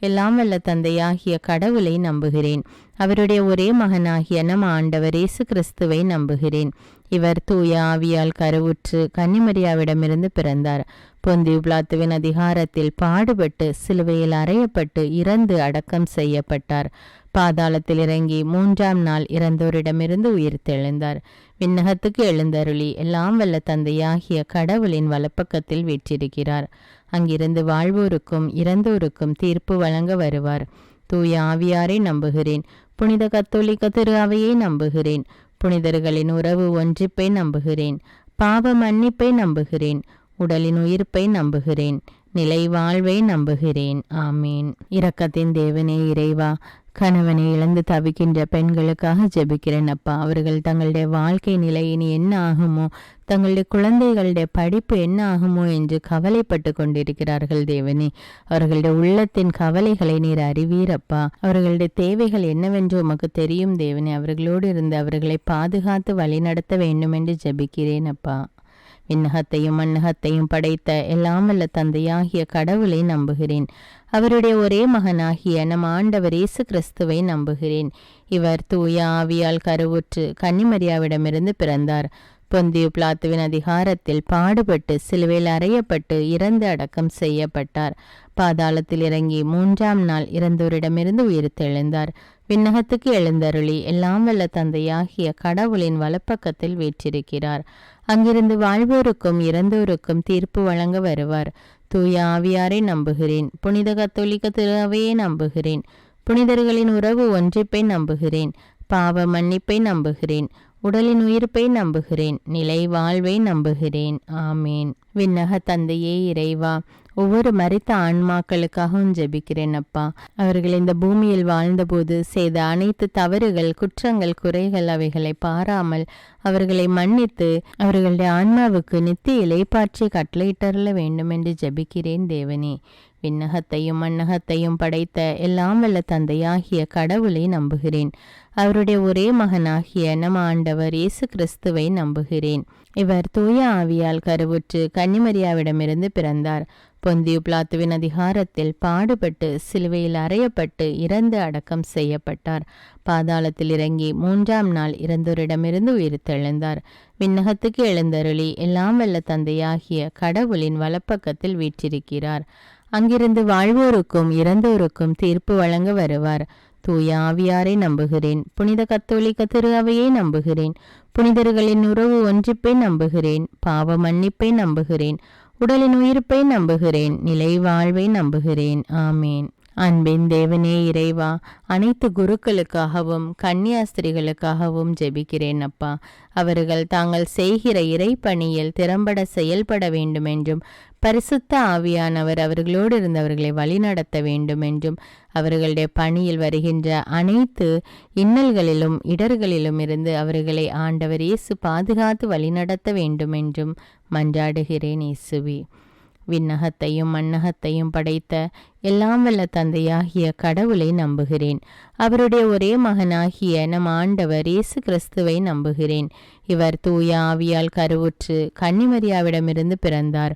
எல்லாம் வல்ல தந்தையாகிய கடவுளை நம்புகிறேன். அவருடைய ஒரே மகனாகிய நம் ஆண்டவர் இயேசு கிறிஸ்துவை நம்புகிறேன். இவர் தூய ஆவியால் கருவுற்று கன்னிமரியாவிடமிருந்து பிறந்தார். பொந்தியு பிலாத்துவின் அதிகாரத்தில் பாடுபட்டு சிலுவையில் அறையப்பட்டு இறந்து அடக்கம் செய்யப்பட்டார். பாதாளத்தில் இறங்கி 3ஆம் நாள் இறந்தோரிடமிருந்து உயிர்த்தெழுந்தார். விண்ணகத்துக்கு எழுந்தருளி எல்லாம் வல்ல தந்தையாகிய கடவுளின் வலப்பக்கத்தில் வீற்றிருக்கிறார். அங்கிருந்து வாழ்வோருக்கும் இறந்தோருக்கும் தீர்ப்பு வழங்க வருவார். தூய ஆவியாரை நம்புகிறேன். புனித கத்தோலிக்க திரு அவையை நம்புகிறேன். புனிதர்களின் உறவு ஒன்றிப்பை நம்புகிறேன். பாவ மன்னிப்பை நம்புகிறேன். உடலின் உயிர்ப்பை நம்புகிறேன். நிலை வாழ்வை நம்புகிறேன். ஆமீன். இரக்கத்தின் தேவனே இறைவா, கணவனை இழந்து தவிக்கின்ற பெண்களுக்காக ஜெபிக்கிறேன் அப்பா. அவர்கள் தங்களுடைய வாழ்க்கை நிலை இனி என்ன ஆகுமோ, தங்களுடைய குழந்தைகளுடைய படிப்பு என்ன ஆகுமோ என்று கவலைப்பட்டு கொண்டிருக்கிறார்கள் தேவனே. அவர்களுடைய உள்ளத்தின் கவலைகளை நீர் அறிவீரப்பா. அவர்களுடைய தேவைகள் என்னவென்று உமக்கு தெரியும் தேவனே. அவர்களோடு இருந்து அவர்களை பாதுகாத்து வழிநடத்த வேண்டும் என்று ஜெபிக்கிறேன் அப்பா. விண்ணகத்தையும் மண்ணகத்தையும் படைத்த எல்லாம் வல்ல தந்தையாகிய கடவுளை நம்புகிறேன். அவருடைய ஒரே மகனாகிய நம் ஆண்டவர் இயேசு கிறிஸ்துவை நம்புகிறேன். இவர் தூய ஆவியால் கருவுற்று கன்னிமரியாவிடமிருந்து பிறந்தார். பொந்தியு பிலாத்துவின் அதிகாரத்தில் பாடுபட்டு சிலுவையில் அறையப்பட்டு இறந்து அடக்கம் செய்யப்பட்டார். பாதாளத்தில் இறங்கி 3ஆம் நாள் இறந்தோரிடமிருந்து உயிர்த்தெழுந்தார். விண்ணகத்துக்கு எழுந்தருளி எல்லாம் வல்ல தந்தையாகிய கடவுளின் வலப்பக்கத்தில் வீற்றிருக்கிறார். அங்கிருந்து வாழ்வோருக்கும் இறந்தோருக்கும் தீர்ப்பு வழங்க வருவார். தூய ஆவியாரை நம்புகிறேன். புனித கத்தோலிக்க திருவையை நம்புகிறேன். புனிதர்களின் உறவு ஒன்றிப்பை நம்புகிறேன். பாவ மன்னிப்பை நம்புகிறேன். உடலின் உயிர்ப்பை நம்புகிறேன். நிலை வாழ்வை நம்புகிறேன். ஆமேன். விண்ணக தந்தையே இறைவா, ஒவ்வொரு மரித்த ஆன்மாக்களுக்காகவும் ஜெபிக்கிறேன் அப்பா. அவர்கள் இந்த பூமியில் வாழ்ந்தபோது செய்த அனைத்து தவறுகள், குற்றங்கள், குறைகள் அவைகளை பாராமல் அவர்களை மன்னித்து அவர்களுடைய ஆன்மாவுக்கு நித்திய இளைப்பாற்றி கட்டளையிட்டருள வேண்டும் என்று ஜெபிக்கிறேன் தேவனே. விண்ணகத்தையும் மண்ணகத்தையும் படைத்த எல்லாம் வல்ல தந்தையாகிய கடவுளை நம்புகிறேன். அவருடைய ஒரே மகனாகிய நம் ஆண்டவர் இயேசு கிறிஸ்துவை நம்புகிறேன். இவர் தூய ஆவியால் கருவுற்று கன்னிமரியாவிடமிருந்து பிறந்தார். பொந்தியு பிலாத்துவின் அதிகாரத்தில் பாடுபட்டு சிலுவையில் அறையப்பட்டு இறந்து அடக்கம் செய்யப்பட்டார். பாதாளத்தில் இறங்கி 3ஆம் நாள் இறந்தோரிடமிருந்து உயிர்த்தெழுந்தார். விண்ணகத்துக்கு எழுந்தருளி எல்லாம் வல்ல தந்தையாகிய கடவுளின் வலப்பக்கத்தில் வீற்றிருக்கிறார். அங்கிருந்து வாழ்வோருக்கும் இறந்தோருக்கும் தீர்ப்பு வழங்க வருவார். தூய ஆவியாரை நம்புகிறேன். புனித கத்தோலிக்க திரு அவையை நம்புகிறேன். புனிதர்களின் உறவு ஒன்றிப்பை நம்புகிறேன். பாவ மன்னிப்பை நம்புகிறேன். உடலின் உயிர்ப்பை நம்புகிறேன். நிலை வாழ்வை நம்புகிறேன். ஆமேன். அன்பின் தேவனே இறைவா, அனைத்து குருக்களுக்காகவும் கன்னியாஸ்திரிகளுக்காகவும் ஜெபிக்கிறேன் அப்பா. அவர்கள் தாங்கள் செய்கிற இறைப்பணியில் திறம்பட செயல்பட வேண்டும் என்றும் பரிசுத்த ஆவியானவர் அவர்களோடு இருந்தவர்களை வழிநடத்த வேண்டும் என்றும் அவர்களுடைய பணியில் வருகின்ற அனைத்து இன்னல்களிலும் இடர்களிலும் இருந்து அவர்களை ஆண்டவர் இயேசு பாதுகாத்து வழிநடத்த வேண்டும் என்றும் மன்றாடுகிறேன் இயேசுவே. விண்ணகத்தையும் மண்ணகத்தையும் படைத்த எல்லாம் வல்ல தந்தையாகிய கடவுளை நம்புகிறேன். அவருடைய ஒரே மகனாகிய நம் ஆண்டவர் இயேசு கிறிஸ்துவை நம்புகிறேன். இவர் தூய ஆவியால் கருவுற்று கன்னிமரியாவிடமிருந்து பிறந்தார்.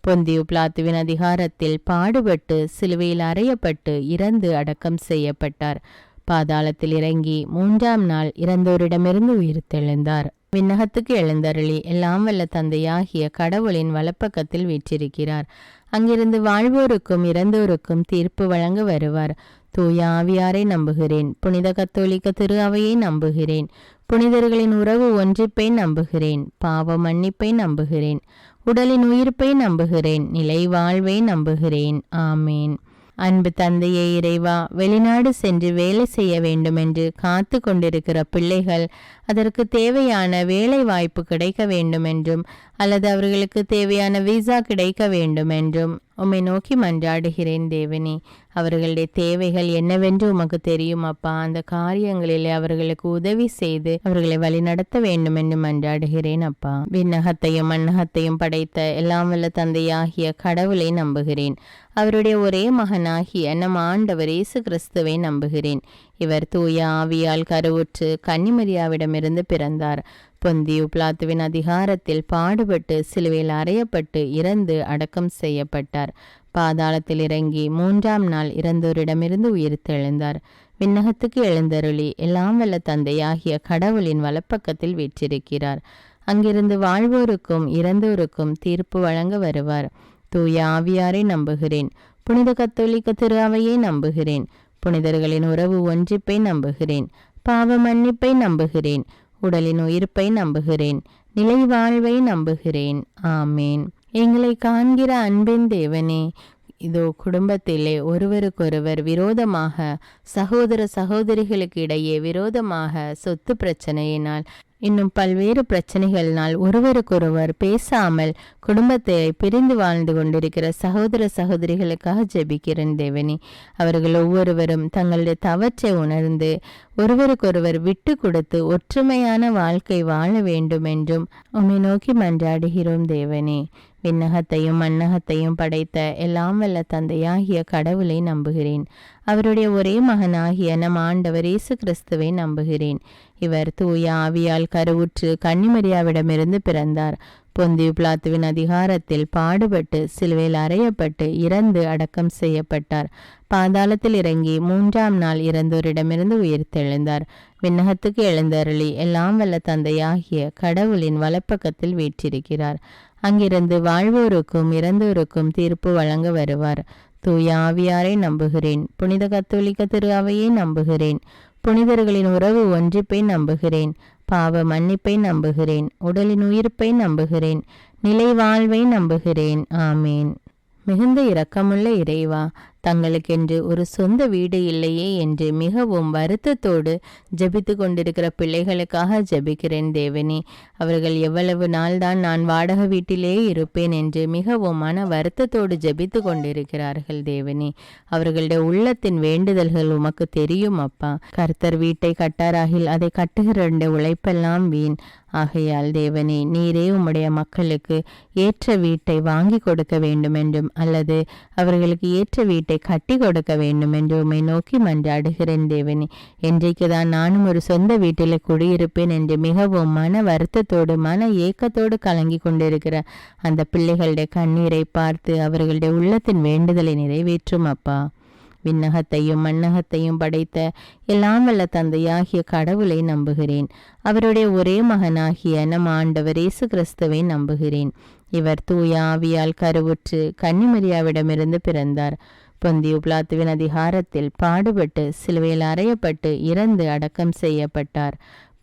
பொந்தியு பிலாத்துவின் அதிகாரத்தில் பாடுபட்டு சிலுவையில் அறையப்பட்டு இறந்து அடக்கம் செய்யப்பட்டார். பாதாளத்தில் இறங்கி 3ஆம் நாள் இறந்தோரிடமிருந்து உயிர்த்தெழுந்தார். விண்ணகத்துக்கு எழுந்தருளி எல்லாம் வல்ல தந்தையாகிய கடவுளின் வலப்பக்கத்தில் வீற்றிருக்கிறார். அங்கிருந்து வாழ்வோருக்கும் இறந்தோருக்கும் தீர்ப்பு வழங்க வருவார். தூய ஆவியாரை நம்புகிறேன். புனித கத்தோலிக்க திரு அவையை நம்புகிறேன். புனிதர்களின் உறவு ஒன்றிப்பை நம்புகிறேன். பாவ மன்னிப்பை நம்புகிறேன். உடலின் உயிர்ப்பை நம்புகிறேன். நிலை வாழ்வை நம்புகிறேன். ஆமேன். அன்பு தந்தையே இறைவா, வெளிநாடு சென்று வேலை செய்ய வேண்டும் என்று காத்து கொண்டிருக்கிற பிள்ளைகள் அதற்கு தேவையான வேலை வாய்ப்பு கிடைக்க வேண்டும் என்றும் அல்லது அவர்களுக்கு தேவையான விசா கிடைக்க வேண்டும் என்றும் உம்மை நோக்கி மன்றாடுகிறேன் தேவனே. அவர்களுடைய தேவைகள் என்னவென்று உமக்கு தெரியும் அப்பா. அந்த காரியங்களிலே அவர்களுக்கு உதவி செய்து அவர்களை வழிநடத்த வேண்டும் என்று மன்றாடுகிறேன் அப்பா. விண்ணகத்தையும் மண்ணகத்தையும் படைத்த எல்லாம் வல்ல தந்தையாகிய கடவுளை நம்புகிறேன். அவருடைய ஒரே மகனாகிய நம் ஆண்டவர் இயேசு கிறிஸ்துவை நம்புகிறேன். இவர் தூய ஆவியால் கருவுற்று கன்னிமரியாவிடமிருந்து பிறந்தார். பொந்தியு பிலாத்துவின் அதிகாரத்தில் பாடுபட்டு சிலுவையில் அறையப்பட்டு இறந்து அடக்கம் செய்யப்பட்டார். பாதாளத்தில் இறங்கி 3ஆம் நாள் இறந்தோரிடமிருந்து உயிர்த்தெழுந்தார். விண்ணகத்துக்கு எழுந்தருளி எல்லாம் வல்ல தந்தையாகிய கடவுளின் வலப்பக்கத்தில் வீற்றிருக்கிறார். அங்கிருந்து வாழ்வோருக்கும் இறந்தோருக்கும் தீர்ப்பு வழங்க வருவார். தூய ஆவியாரை நம்புகிறேன். புனித கத்தோலிக்க திரு அவையை நம்புகிறேன். புனிதர்களின் உறவு ஒன்றிப்பை நம்புகிறேன். பாவ மன்னிப்பை நம்புகிறேன். உடலின் உயிர்ப்பை நம்புகிறேன். நிலை வாழ்வை நம்புகிறேன். ஆமேன். எங்களை காண்கிற அன்பின் தேவனே, இதோ குடும்பத்திலே ஒருவருக்கொருவர் விரோதமாக, சகோதர சகோதரிகளுக்கு இடையே விரோதமாக சொத்து பிரச்சனையினால் இன்னும் பல்வேறு பிரச்சனைகளினால் ஒருவருக்கொருவர் பேசாமல் குடும்பத்தை பிரிந்து வாழ்ந்து கொண்டிருக்கிற சகோதர சகோதரிகளுக்காக ஜெபிக்கிறேன் தேவனே. அவர்கள் ஒவ்வொருவரும் தங்களுடைய தவற்றை உணர்ந்து ஒருவருக்கொருவர் விட்டு கொடுத்து ஒற்றுமையான வாழ்க்கை வாழ வேண்டும் என்றும் உம்மை நோக்கி மன்றாடுகிறோம் தேவனே. விண்ணகத்தையும் மண்ணகத்தையும் படைத்த எல்லாம் வல்ல தந்தையாகிய கடவுளை நம்புகிறேன். அவருடைய ஒரே மகனாகிய நம் ஆண்டவர் இயேசு கிறிஸ்துவை நம்புகிறேன். இவர் தூய ஆவியால் கருவுற்று கன்னிமரியாவிடமிருந்து பிறந்தார். பொந்தியு பிலாத்துவின் அதிகாரத்தில் பாடுபட்டு சிலுவையில் அறையப்பட்டு இறந்து அடக்கம் செய்யப்பட்டார். பாதாளத்தில் இறங்கி 3ஆம் நாள் இறந்தோரிடமிருந்து உயிர்த்தெழுந்தார். விண்ணகத்துக்கு எழுந்தருளி எல்லாம் வல்ல தந்தையாகிய கடவுளின் வலப்பக்கத்தில் வீற்றிருக்கிறார். அங்கிருந்து வாழ்வோருக்கும் இறந்தோருக்கும் தீர்ப்பு வழங்க வருவார். தூய ஆவியாரை நம்புகிறேன். புனித கத்தோலிக்க திரு அவையை நம்புகிறேன். புனிதர்களின் உறவு ஒன்றிப்பை நம்புகிறேன். பாவ மன்னிப்பை நம்புகிறேன். உடலின் உயிர்ப்பை நம்புகிறேன். நிலை வாழ்வை நம்புகிறேன். ஆமேன். மிகுந்த இரக்கமுள்ள இறைவா, தங்களுக்கென்று ஒரு சொந்த வீடு இல்லையே என்று மிகவும் வருத்தத்தோடு ஜெபித்து கொண்டிருக்கிற பிள்ளைகளுக்காக ஜெபிக்கிறேன் தேவனே. அவர்கள் எவ்வளவு நாள்தான் நான் வாடகை வீட்டிலே இருப்பேன் என்று மிகவும் மன வருத்தத்தோடு ஜெபித்து கொண்டிருக்கிறார்கள் தேவனே. அவர்களுடைய உள்ளத்தின் வேண்டுதல்கள் உமக்கு தெரியும் அப்பா. கர்த்தர் வீட்டை கட்டாராகில் அதை கட்டுகிற உழைப்பெல்லாம் வீண். ஆகையால் தேவனே, நீரே உம்முடைய மக்களுக்கு ஏற்ற வீட்டை வாங்கி கொடுக்க வேண்டும் என்றும் அல்லது அவர்களுக்கு ஏற்ற வீட்டை கட்டி கொடுக்க வேண்டும் என்று உம்மை நோக்கி மன்றாடுகிறேன் தேவனே. என்றைக்குதான் நானும் ஒரு சொந்த வீட்டில் குடியிருப்பேன் என்று மிகவும் மன வருத்தத்தோடு மன ஏக்கத்தோடு கலங்கி கொண்டிருக்கிற அந்த பிள்ளைகளுடைய கண்ணீரை பார்த்து அவர்களுடைய உள்ளத்தின் வேண்டுதலை நிறைவேற்றும் அப்பா. விண்ணகத்தையும் மண்ணகத்தையும் படைத்த எல்லாம் வல்ல தந்தையாகிய கடவுளை நம்புகிறேன். அவருடைய ஒரே மகனாகிய நம் ஆண்டவர் இயேசு கிறிஸ்துவை நம்புகிறேன். இவர் தூய ஆவியால் கருவுற்று கன்னிமரியாவிடமிருந்து பிறந்தார். பொந்தியு பிலாத்துவின் அதிகாரத்தில் பாடுபட்டு சிலுவையில் அறையப்பட்டு இறந்து அடக்கம் செய்யப்பட்டார்.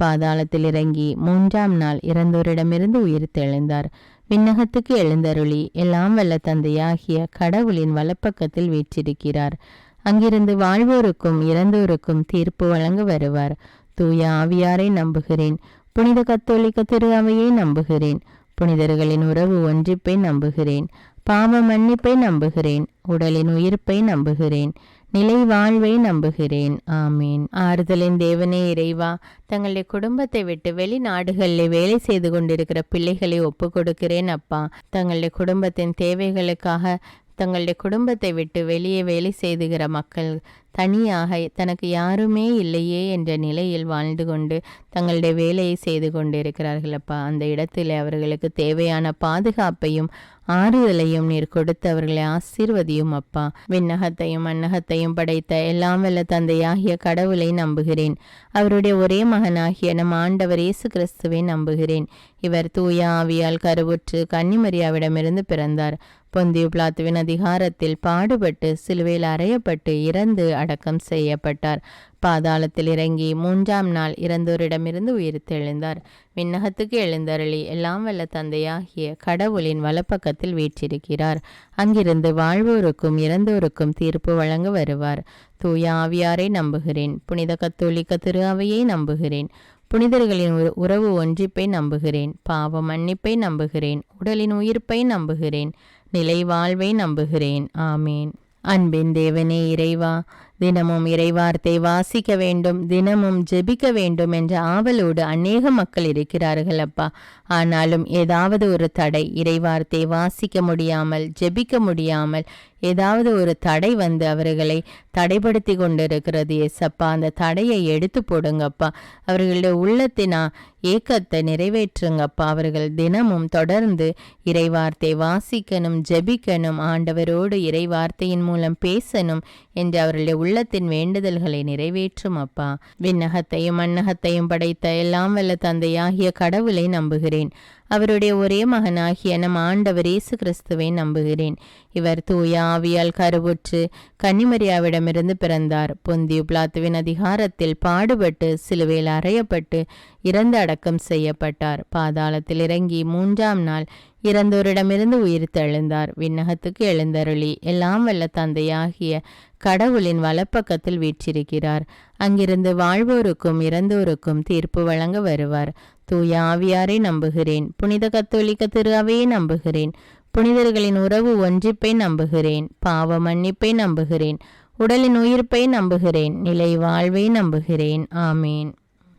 பாதாளத்தில் இறங்கி 3ஆம் நாள் இறந்தோரிடமிருந்து உயிர்த்தெழுந்தார். விண்ணகத்துக்கு எழுந்தருளி எல்லாம் வல்ல தந்தையாகிய கடவுளின் வலப்பக்கத்தில் வீற்றிருக்கிறார். அங்கிருந்து வாழ்வோருக்கும் இறந்தோருக்கும் தீர்ப்பு வழங்க வருவார். தூய ஆவியாரை நம்புகிறேன். புனித கத்தோலிக்க திரு அவையை நம்புகிறேன். புனிதர்களின் உறவு ஒன்றிப்பை நம்புகிறேன். பாவ மன்னிப்பை நம்புகிறேன். உடலின் உயிர்ப்பை நம்புகிறேன். நிலை வாழ்வை நம்புகிறேன். ஆமீன். ஆறுதலின் தேவனே இறைவா, தங்களுடைய குடும்பத்தை விட்டு வெளிநாடுகளில் வேலை செய்து கொண்டிருக்கிற பிள்ளைகளை ஒப்பு கொடுக்கிறேன் அப்பா. தங்களுடைய குடும்பத்தின் தேவைகளுக்காக தங்களுடைய குடும்பத்தை விட்டு வெளியே வேலை செய்துகிற மக்கள் தனியாக தனக்கு யாருமே இல்லையே என்ற நிலையில் வாழ்ந்து கொண்டு தங்களுடைய வேலையை செய்து கொண்டிருக்கிறார்கள் அப்பா. அந்த இடத்தில் அவர்களுக்கு தேவையான பாதுகாப்பையும் ஆறுதலையும் நீர் கொடுத்து அவர்களை ஆசீர்வதியும் அப்பா. விண்ணகத்தையும் மண்ணகத்தையும் படைத்த எல்லாம் வல்ல தந்தையாகிய கடவுளை நம்புகிறேன். அவருடைய ஒரே மகனாகிய நம் ஆண்டவர் இயேசு கிறிஸ்துவை நம்புகிறேன். இவர் தூய ஆவியால் கருவுற்று கன்னிமரியாவிடமிருந்து பிறந்தார். பொந்தியு பிலாத்துவின் அதிகாரத்தில் பாடுபட்டு சிலுவையில் அறையப்பட்டு இறந்து அடக்கம் செய்யப்பட்டார். பாதாளத்தில் இறங்கி 3ஆம் நாள் இறந்தோரிடமிருந்து உயிர்த்தெழுந்தார். விண்ணகத்துக்கு எழுந்தருளி எல்லாம் வல்ல தந்தையாகிய கடவுளின் வலப்பக்கத்தில் வீற்றிருக்கிறார். அங்கிருந்து வாழ்வோருக்கும் இறந்தோருக்கும் தீர்ப்பு வழங்க வருவார். தூய ஆவியாரை நம்புகிறேன். புனித கத்தோலிக்க திரு அவையை நம்புகிறேன். புனிதர்களின் உறவு ஒன்றிப்பை நம்புகிறேன். பாவ மன்னிப்பை நம்புகிறேன். உடலின் உயிர்ப்பை நம்புகிறேன். நிலை வாழ்வை நம்புகிறேன். ஆமேன். அன்பின் தேவனே இறைவா, தினமும் இறைவார்த்தை வாசிக்க வேண்டும், தினமும் ஜெபிக்க வேண்டும் என்ற ஆவலோடு அநேக மக்கள் இருக்கிறார்கள் அப்பா. ஆனாலும் ஏதாவது ஒரு தடை, இறைவார்த்தை வாசிக்க முடியாமல் ஜெபிக்க முடியாமல் ஏதாவது ஒரு தடை வந்து அவர்களை தடைப்படுத்தி கொண்டிருக்கிறது ஏசப்பா. அந்த தடையை எடுத்து போடுங்கப்பா. அவர்களுடைய உள்ளத்தினா ஏக்கத்தை நிறைவேற்றுங்கப்பா. அவர்கள் தினமும் தொடர்ந்து இறைவார்த்தை வாசிக்கணும், ஜெபிக்கணும், ஆண்டவரோடு இறைவார்த்தையின் மூலம் பேசணும் என்று அவர்களுடைய உள்ளத்தின் வேண்டுதல்களை நிறைவேற்றும் அப்பா. விண்ணகத்தையும் மண்ணகத்தையும் படைத்த எல்லாம் வல்ல தந்தையாகிய கடவுளை நம்புகிறேன். அவருடைய ஒரே மகனாகிய நம் ஆண்டவர் இயேசு கிறிஸ்துவை நம்புகிறேன். இவர் தூய ஆவியால் கருவுற்று கன்னிமரியாவிடமிருந்து பிறந்தார். பொந்தியு பிலாத்துவின் அதிகாரத்தில் பாடுபட்டு சிலுவையில் அறையப்பட்டு இறந்து அடக்கம் செய்யப்பட்டார். பாதாளத்தில் இறங்கி 3ஆம் நாள் இறந்தோரிடமிருந்து உயிர்த்தெழுந்தார். விண்ணகத்துக்கு எழுந்தருளி எல்லாம் வல்ல தந்தையாகிய கடவுளின் வலப்பக்கத்தில் வீற்றிருக்கிறார். அங்கிருந்து வாழ்வோருக்கும் இறந்தோருக்கும் தீர்ப்பு வழங்க வருவார். தூய ஆவியாரை நம்புகிறேன். புனித கத்தோலிக்க திரு அவையை நம்புகிறேன். புனிதர்களின் உறவு ஒன்றிப்பை நம்புகிறேன். பாவ மன்னிப்பை நம்புகிறேன். உடலின் உயிர்ப்பை நம்புகிறேன். நிலை வாழ்வை நம்புகிறேன். ஆமேன்.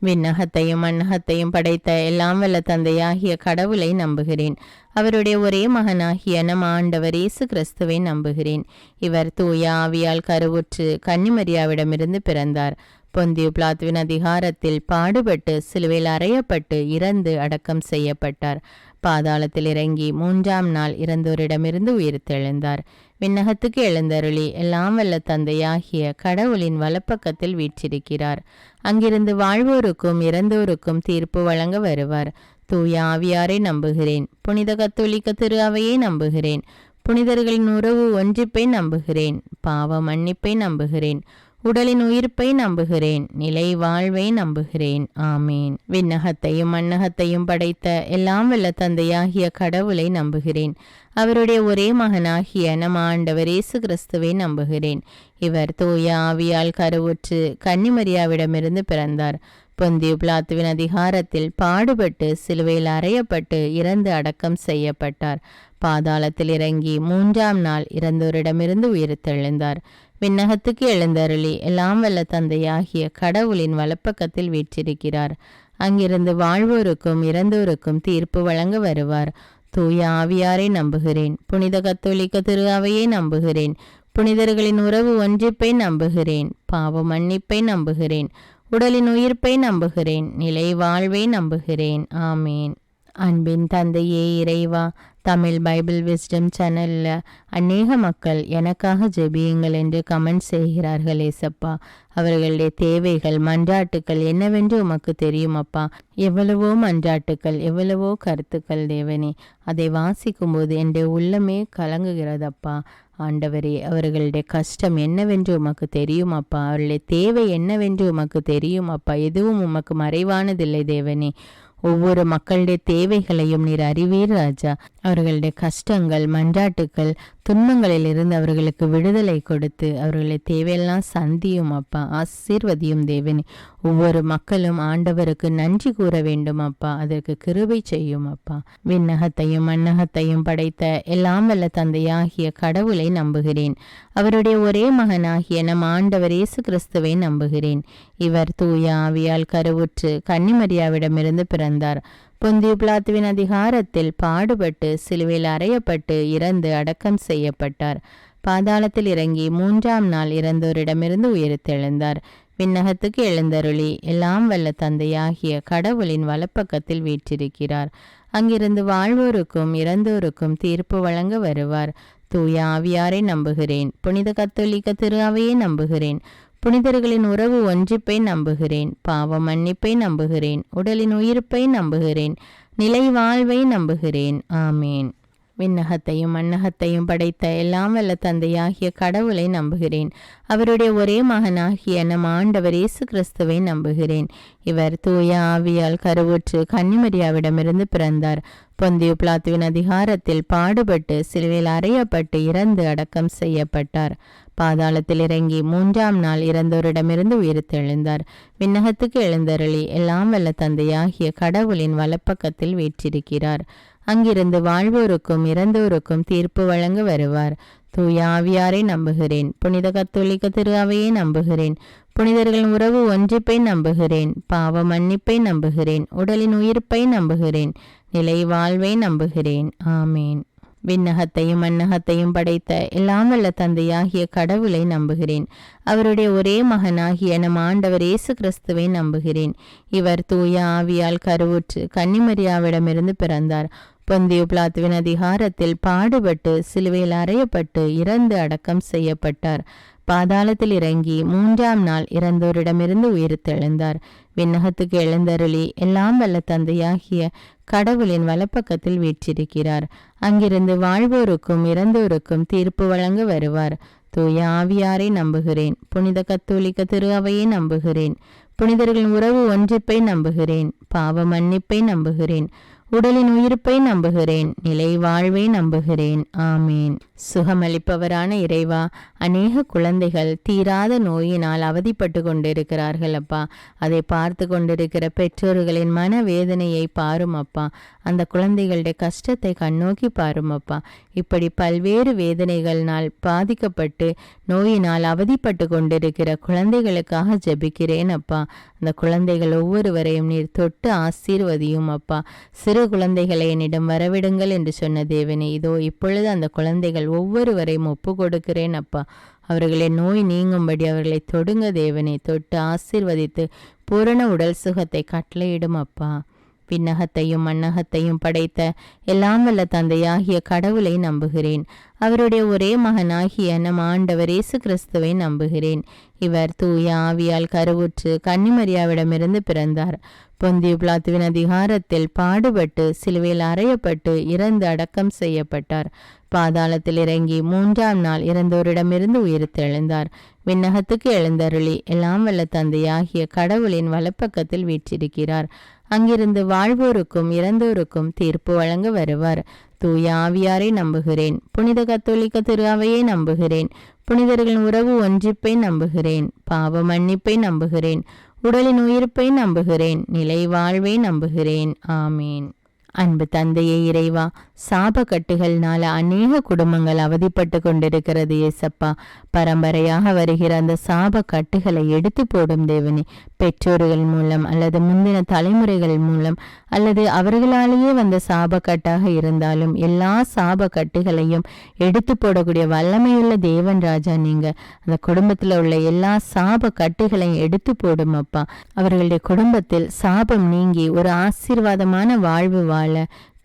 விண்ணகத்தையும் மண்ணகத்தையும் படைத்த எல்லாம் வல்ல தந்தையாகிய கடவுளை நம்புகிறேன். அவருடைய ஒரே மகனாகிய நம் ஆண்டவர் இயேசு கிறிஸ்துவை நம்புகிறேன். இவர் தூய ஆவியால் கருவுற்று கன்னிமரியாவிடமிருந்து பிறந்தார். பொந்தியு பிலாத்துவின் அதிகாரத்தில் பாடுபட்டு சிலுவையில் அறையப்பட்டு இறந்து அடக்கம் செய்யப்பட்டார். பாதாளத்தில் இறங்கி 3ஆம் நாள் இறந்தோரிடமிருந்து உயிர்த்தெழுந்தார். விண்ணகத்துக்கு எழுந்தருளி எல்லாம் வல்ல தந்தையாகிய கடவுளின் வலப்பக்கத்தில் வீற்றிருக்கிறார். அங்கிருந்து வாழ்வோருக்கும் இறந்தோருக்கும் தீர்ப்பு வழங்க வருவார். தூய ஆவியாரை நம்புகிறேன். புனித கத்தோலிக்க திரு அவையை நம்புகிறேன். புனிதர்களின் உறவு ஒன்றிப்பை நம்புகிறேன். பாவ மன்னிப்பை நம்புகிறேன். உடலின் உயிர்ப்பை நம்புகிறேன். நிலை வாழ்வை நம்புகிறேன். ஆமேன். விண்ணகத்தையும் மண்ணகத்தையும் படைத்த எல்லாம் வல்ல தந்தையாகிய கடவுளை நம்புகிறேன். அவருடைய ஒரே மகனாகிய நம் ஆண்டவர் இயேசு கிறிஸ்துவை நம்புகிறேன். இவர் தூய ஆவியால் கருவுற்று கன்னிமரியாவிடமிருந்து பிறந்தார். பொந்தியு பிலாத்துவின் அதிகாரத்தில் பாடுபட்டு சிலுவையில் அறையப்பட்டு இறந்து அடக்கம் செய்யப்பட்டார். பாதாளத்தில் இறங்கி 3ஆம் நாள் இறந்தோரிடமிருந்து உயிர்த்தெழுந்தார். விண்ணகத்துக்கு எழுந்தருளி எல்லாம் வல்ல தந்தையாகிய கடவுளின் வலப்பக்கத்தில் வீற்றிருக்கிறார். அங்கிருந்து வாழ்வோருக்கும் இறந்தோருக்கும் தீர்ப்பு வழங்க வருவார். தூய ஆவியாரை நம்புகிறேன். புனித கத்தோலிக்க திரு அவையை நம்புகிறேன். புனிதர்களின் உறவு ஒன்றிப்பை நம்புகிறேன். பாவ மன்னிப்பை நம்புகிறேன். உடலின் உயிர்ப்பை நம்புகிறேன். நிலை வாழ்வை நம்புகிறேன். ஆமேன். அன்பின் தந்தையே இறைவா, தமிழ் பைபிள் விஸ்டம் சேனலில் அநேக மக்கள் எனக்காக ஜெபியுங்கள் என்று கமெண்ட் செய்கிறார்கள் ஏசப்பா. அவர்களுடைய தேவைகள் மன்றாட்டுக்கள் என்னவென்று உமக்கு தெரியும் அப்பா. எவ்வளவோ மன்றாட்டுக்கள், எவ்வளவோ கருத்துக்கள் தேவனே. அதை வாசிக்கும்போது என்னுடைய உள்ளமே கலங்குகிறதப்பா. ஆண்டவரே, அவர்களுடைய கஷ்டம் என்னவென்று உமக்கு தெரியும் அப்பா. அவர்களுடைய தேவை என்னவென்று உமக்கு தெரியும் அப்பா. எதுவும் உமக்கு மறைவானதில்லை தேவனே. ஒவ்வொரு மக்களுடைய தேவைகளையும் நீர் அறிவீர் ராஜா. அவர்களுடைய கஷ்டங்கள் மன்றாட்டுக்கள் துன்பங்களிலிருந்து அவர்களுக்கு விடுதலை கொடுத்து அவர்களுடைய தேவையெல்லாம் சந்தியும் அப்பா. ஆசீர்வதியும் தேவனே. ஒவ்வொரு மக்களும் ஆண்டவருக்கு நன்றி கூற வேண்டும் அப்பா. அதற்கு கிருபை செய்யும் அப்பா. விண்ணகத்தையும் மண்ணகத்தையும் படைத்த எல்லாம் வல்ல தந்தையாகிய கடவுளை நம்புகிறேன். அவருடைய ஒரே மகனாகிய நம் ஆண்டவர் இயேசு கிறிஸ்துவை நம்புகிறேன். இவர் தூய ஆவியால் கருவுற்று கன்னிமரியாவிடமிருந்து பிறந்தார். பொந்தியு பிலாத்துவின் அதிகாரத்தில் பாடுபட்டு சிலுவையில் அறையப்பட்டு இறந்து அடக்கம் செய்யப்பட்டார். பாதாளத்தில் இறங்கி 3ஆம் நாள் இறந்தோரிடமிருந்து உயிர்த்தெழுந்தார். விண்ணகத்துக்கு எழுந்தருளி எல்லாம் வல்ல தந்தையாகிய கடவுளின் வலப்பக்கத்தில் வீற்றிருக்கிறார். அங்கிருந்து வாழ்வோருக்கும் இறந்தோருக்கும் தீர்ப்பு வழங்க வருவார். தூய ஆவியாரை நம்புகிறேன். புனித கத்தோலிக்க திரு அவையை நம்புகிறேன். புனிதர்களின் உறவு ஒன்றிப்பை நம்புகிறேன். பாவ மன்னிப்பை நம்புகிறேன். உடலின் உயிர்ப்பை நம்புகிறேன். நிலை வாழ்வை நம்புகிறேன். ஆமேன். விண்ணகத்தையும் மண்ணகத்தையும் படைத்த எல்லாம் வல்ல தந்தையாகிய கடவுளை நம்புகிறேன். அவருடைய ஒரே மகனாகிய நம் ஆண்டவர் இயேசு கிறிஸ்துவை நம்புகிறேன். இவர் தூய ஆவியால் கருவுற்று கன்னிமரியாவிடமிருந்து பிறந்தார். பொந்தியு பிலாத்துவின் அதிகாரத்தில் பாடுபட்டு சிலுவையில் அறையப்பட்டு இறந்து அடக்கம் செய்யப்பட்டார். பாதாளத்தில் இறங்கி 3ஆம் நாள் இறந்தோரிடமிருந்து உயிர்த்தெழுந்தார். விண்ணகத்துக்கு எழுந்தருளி எல்லாம் வல்ல தந்தையாகிய கடவுளின் வலப்பக்கத்தில் வீற்றிருக்கிறார். அங்கிருந்து வாழ்வோருக்கும் இறந்தோருக்கும் தீர்ப்பு வழங்க வருவார். தூய ஆவியாரை நம்புகிறேன். புனித கத்தோலிக்க திரு அவையை நம்புகிறேன். புனிதர்களின் உறவு ஒன்றிப்பை நம்புகிறேன். பாவ மன்னிப்பை நம்புகிறேன். உடலின் உயிர்ப்பை நம்புகிறேன். நிலை வாழ்வை நம்புகிறேன். ஆமேன். விண்ணகத்தையும் மண்ணகத்தையும் படைத்த எல்லாம் வல்ல தந்தையாகிய கடவுளை நம்புகிறேன். அவருடைய ஒரே மகனாகிய நம் ஆண்டவர் இயேசு கிறிஸ்துவை நம்புகிறேன். இவர் தூய ஆவியால் கருவுற்று கன்னிமரியாவிடமிருந்து பிறந்தார். பொந்தியு பிலாத்துவின் அதிகாரத்தில் பாடுபட்டு சிலுவையில் அறையப்பட்டு இறந்து அடக்கம் செய்யப்பட்டார். பாதாளத்தில் இறங்கி 3ஆம் நாள் இறந்தோரிடமிருந்து உயிர்த்தெழுந்தார். விண்ணகத்துக்கு எழுந்தருளி எல்லாம் வல்ல தந்தையாகிய கடவுளின் வலப்பக்கத்தில் வீற்றிருக்கிறார். அங்கிருந்து வாழ்வோருக்கும் இறந்தோருக்கும் தீர்ப்பு வழங்க வருவார். தூய ஆவியாரை நம்புகிறேன். புனித கத்தோலிக்க திரு அவையை நம்புகிறேன். புனிதர்களின் உறவு ஒன்றிப்பை நம்புகிறேன். பாவ மன்னிப்பை நம்புகிறேன். உடலின் உயிர்ப்பை நம்புகிறேன். நிலை வாழ்வை நம்புகிறேன். ஆமேன். சுகமளிப்பவரான இறைவா, அநேக குழந்தைகள் தீராத நோயினால் அவதிப்பட்டு கொண்டிருக்கிறார்கள் அப்பா. அதை பார்த்து கொண்டிருக்கிற பெற்றோர்களின் மனவேதனையை பாரும் அப்பா. அந்த குழந்தைகளுடைய கஷ்டத்தை கண்ணோக்கி பாரும் அப்பா. இப்படி பல்வேறு வேதனைகளினால் பாதிக்கப்பட்டு நோயினால் அவதிப்பட்டு கொண்டிருக்கிற குழந்தைகளுக்காக ஜெபிக்கிறேன் அப்பா. அந்த குழந்தைகள் ஒவ்வொருவரையும் நீர் தொட்டு ஆசீர்வதியும் அப்பா. சிறு குழந்தைகளை என்னிடம் வரவிடுங்கள் என்று சொன்ன தேவனே, இதோ இப்பொழுது அந்த குழந்தைகள் ஒவ்வொருவரையும் ஒப்பு கொடுக்கிறேன் அப்பா. அவர்களின் நோய் நீங்கும்படி அவர்களை தொடுங்க தேவனே. தொட்டு ஆசீர்வதித்து பூரண உடல் சுகத்தை கட்டளையிடும் அப்பா. விண்ணகத்தையும் மண்ணகத்தையும் படைத்த எல்லாம் வல்ல தந்தையாகிய கடவுளை நம்புகிறேன். அவருடைய ஒரே மகனாகிய நம் ஆண்டவர் இயேசு கிறிஸ்துவை நம்புகிறேன். இவர் தூய ஆவியால் கருவுற்று கன்னிமரியாவிடமிருந்து பிறந்தார். பொந்தியு பிலாத்துவின் அதிகாரத்தில் பாடுபட்டு சிலுவையில் அறையப்பட்டு இறந்து அடக்கம் செய்யப்பட்டார். பாதாளத்தில் இறங்கி 3ஆம் நாள் இறந்தோரிடமிருந்து உயிர்த்தெழுந்தார். விண்ணகத்துக்கு எழுந்தருளி எல்லாம் வல்ல தந்தையாகிய கடவுளின் வலப்பக்கத்தில் வீற்றிருக்கிறார். அங்கிருந்து வாழ்வோருக்கும் இறந்தோருக்கும் தீர்ப்பு வழங்க வருவார். தூய ஆவியாரை நம்புகிறேன். புனித கத்தோலிக்க திரு அவையை நம்புகிறேன். புனிதர்களின் உறவு ஒன்றிப்பை நம்புகிறேன். பாவ மன்னிப்பை நம்புகிறேன். உடலின் உயிர்ப்பை நம்புகிறேன். நிலை வாழ்வை நம்புகிறேன். ஆமீன். அன்பு தந்தையே இறைவா, சாப கட்டுகள்னால அநேக குடும்பங்கள் அவதிப்பட்டு கொண்டிருக்கிறது ஏசப்பா. பரம்பரையாக வருகிற அந்த சாப கட்டுகளை எடுத்து போடும் தேவனே. பெற்றோர்கள் மூலம் அல்லது முந்தின தலைமுறைகள் மூலம் அல்லது அவர்களாலேயே வந்த சாபக்கட்டாக இருந்தாலும் எல்லா சாப கட்டுகளையும் எடுத்து போடக்கூடிய வல்லமையுள்ள தேவன் ராஜா நீங்க. அந்த குடும்பத்தில் உள்ள எல்லா சாப கட்டுகளையும் எடுத்து போடும் அப்பா. அவர்களுடைய குடும்பத்தில் சாபம் நீங்கி ஒரு ஆசீர்வாதமான வாழ்வு வாழ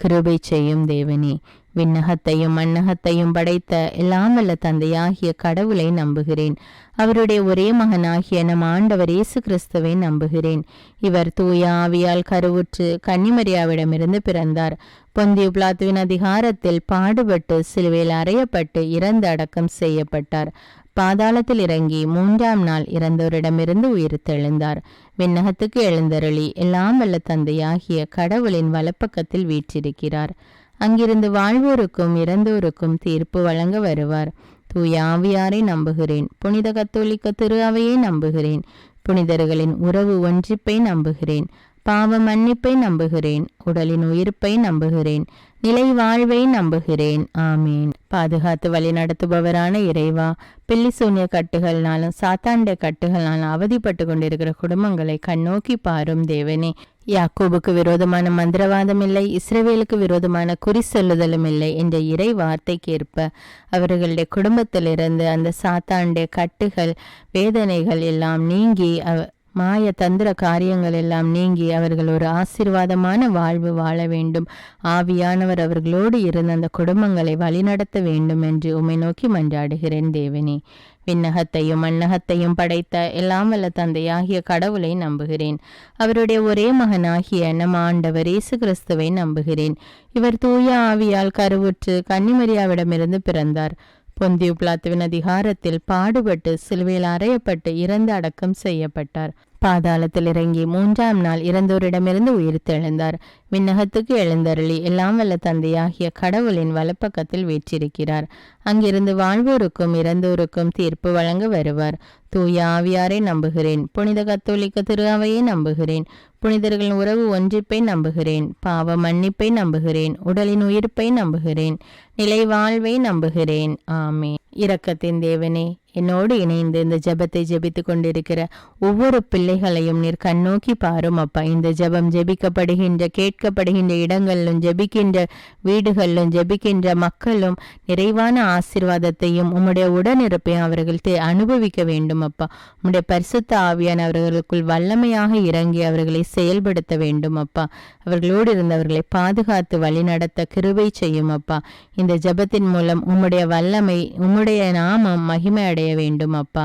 கிருபை செய்யும் தேவனே. விண்ணகத்தையும் மண்ணகத்தையும் படைத்த எல்லாம் வல்ல தந்தையாகிய கடவுளை நம்புகிறேன். அவருடைய ஒரே மகனாகிய நம் ஆண்டவர் இயேசு கிறிஸ்துவை நம்புகிறேன். இவர் தூய ஆவியால் கருவுற்று கன்னிமரியாவிடமிருந்து பிறந்தார். பொந்தியு பிலாத்துவின் அதிகாரத்தில் பாடுபட்டு சிலுவையில் அறையப்பட்டு இறந்து அடக்கம் செய்யப்பட்டார். பாதாளத்தில் இறங்கி 3ஆம் நாள் இறந்தோரிடமிருந்து உயிர்த்தெழுந்தார். விண்ணகத்துக்கு எழுந்தருளி எல்லாம் வல்ல தந்தையாகிய கடவுளின் வலப்பக்கத்தில் வீற்றிருக்கிறார். அங்கிருந்து வாழ்வோருக்கும் இறந்தோருக்கும் தீர்ப்பு வழங்க வருவார். தூய ஆவியாரை நம்புகிறேன். புனித கத்தோலிக்க திரு அவையை நம்புகிறேன். புனிதர்களின் உறவு ஒன்றிப்பை நம்புகிறேன். பாவ மன்னிப்பை நம்புகிறேன். உடலின் உயிர்ப்பை நம்புகிறேன். நிலை வாழ்வை நம்புகிறேன். ஆமீன். பாதுகாத்து வழி நடத்துபவரான இறைவா, பில்லி சூன்ய கட்டுகள்னாலும் சாத்தாண்ட கட்டுகள்னாலும் அவதிப்பட்டு கொண்டிருக்கிற குடும்பங்களை கண்ணோக்கி பாரும் தேவனே. யாக்கோபுக்கு விரோதமான மந்திரவாதம் இல்லை, இஸ்ரவேலுக்கு விரோதமான குறி சொல்லுதலும் இல்லை என்ற இறை வார்த்தைக்கேற்ப அவர்களுடைய குடும்பத்திலிருந்து அந்த சாத்தாண்ட கட்டுகள் வேதனைகள் எல்லாம் நீங்கி மாய தந்திர காரியங்கள் எல்லாம் நீங்கி அவர்கள் ஒரு ஆசீர்வாதமான வாழ்வு வாழ வேண்டும். ஆவியானவர் அவர்களோடு இருந்து அந்த குடும்பங்களை வழிநடத்த வேண்டும் என்று உம்மை நோக்கி மன்றாடுகிறேன் தேவனே. விண்ணகத்தையும் மண்ணகத்தையும் படைத்த எல்லாம் வல்ல தந்தையாகிய கடவுளை நம்புகிறேன். அவருடைய ஒரே மகனாகிய நம் ஆண்டவர் இயேசு கிறிஸ்துவை நம்புகிறேன். இவர் தூய ஆவியால் கருவுற்று கன்னிமரியாவிடமிருந்து பிறந்தார். பொந்தியு பிலாத்துவின் அதிகாரத்தில் பாடுபட்டு சிலுவையில் அறையப்பட்டு இறந்து அடக்கம் செய்யப்பட்டார். பாதாளத்தில் இறங்கி 3ஆம் நாள் இறந்தோரிடமிருந்து உயிர்த்தெழுந்தார். விண்ணகத்துக்கு எழுந்தருளி எல்லாம் வல்ல தந்தையாகிய கடவுளின் வலப்பக்கத்தில் வீற்றிருக்கிறார். அங்கிருந்து வாழ்வோருக்கும் இறந்தோருக்கும் தீர்ப்பு வழங்க வருவார். தூய ஆவியாரை நம்புகிறேன். புனித கத்தோலிக்க திரு அவையை நம்புகிறேன். புனிதர்களின் உறவு ஒன்றிப்பை நம்புகிறேன். பாவ மன்னிப்பை நம்புகிறேன். உடலின் உயிர்ப்பை நம்புகிறேன். நிலை வாழ்வை நம்புகிறேன். ஆமீன். இரக்கத்தின் தேவனே, என்னோடு இணைந்து இந்த ஜெபத்தை ஜெபித்து கொண்டிருக்கிற ஒவ்வொரு பிள்ளைகளையும் நீர் கண்ணோக்கி பாரும் அப்பா. இந்த ஜெபம் ஜெபிக்கப்படுகின்ற கேட்கப்படுகின்ற இடங்களிலும் ஜெபிக்கின்ற வீடுகளிலும் ஜெபிக்கின்ற மக்களும் நிறைவான ஆசீர்வாதத்தையும் உம்முடைய உடனிருப்பையும் அவர்கள் அனுபவிக்க வேண்டும் அப்பா. உம்முடைய பரிசுத்த ஆவியான அவர்களுக்குள் வல்லமையாக இறங்கி அவர்களை செயல்படுத்த வேண்டும் அப்பா. அவர்களோடு இருந்தவர்களை பாதுகாத்து வழிநடத்த கிருபை செய்யும் அப்பா. இந்த ஜெபத்தின் மூலம் உம்முடைய வல்லமை உம்முடைய நாமம் மகிமை அடைய வேண்டும் அப்பா.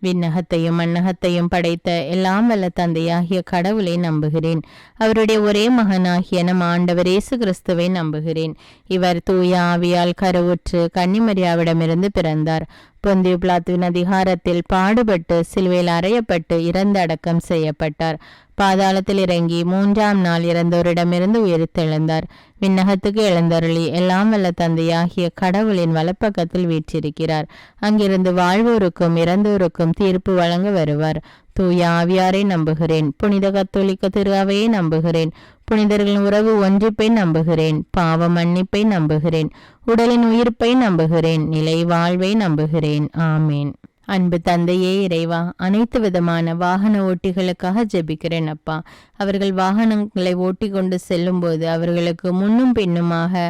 விண்ணகத்தையும் மண்ணகத்தையும் படைத்த எல்லாம் வல்ல தந்தையாகிய கடவுளை நம்புகிறேன். அவருடைய ஒரே மகனாகிய நம் ஆண்டவர் இயேசு கிறிஸ்துவை நம்புகிறேன். இவர் தூய ஆவியால் கருவுற்று கன்னிமரியாவிடமிருந்து பிறந்தார். பொந்தியு பிலாத்துவின் அதிகாரத்தில் பாடுபட்டு சிலுவையில் அறையப்பட்டு இறந்து அடக்கம் செய்யப்பட்டார். பாதாளத்தில் இறங்கி 3ஆம் நாள் இறந்தோரிடமிருந்து உயிர்த்தெழுந்தார். விண்ணகத்துக்கு எழுந்தருளி எல்லாம் வல்ல தந்தையாகிய கடவுளின் வலப்பக்கத்தில் வீற்றிருக்கிறார். அங்கிருந்து வாழ்வோருக்கும் இறந்தோருக்கும் தீர்ப்பு வழங்க வருவார். தூய ஆவியாரை நம்புகிறேன். புனித கத்தோலிக்க திரு அவையை நம்புகிறேன். புனிதர்களின் உறவு ஒன்றிப்பை நம்புகிறேன். பாவ மன்னிப்பை நம்புகிறேன். உடலின் உயிர்ப்பை நம்புகிறேன். நிலை வாழ்வை நம்புகிறேன். ஆமேன். அன்பு தந்தையே இறைவா, அனைத்து விதமான வாகன ஓட்டிகளுக்காக ஜெபிக்கிறேன் அப்பா. அவர்கள் வாகனங்களை ஓட்டி கொண்டு செல்லும் போது அவர்களுக்கு முன்னும் பின்னுமாக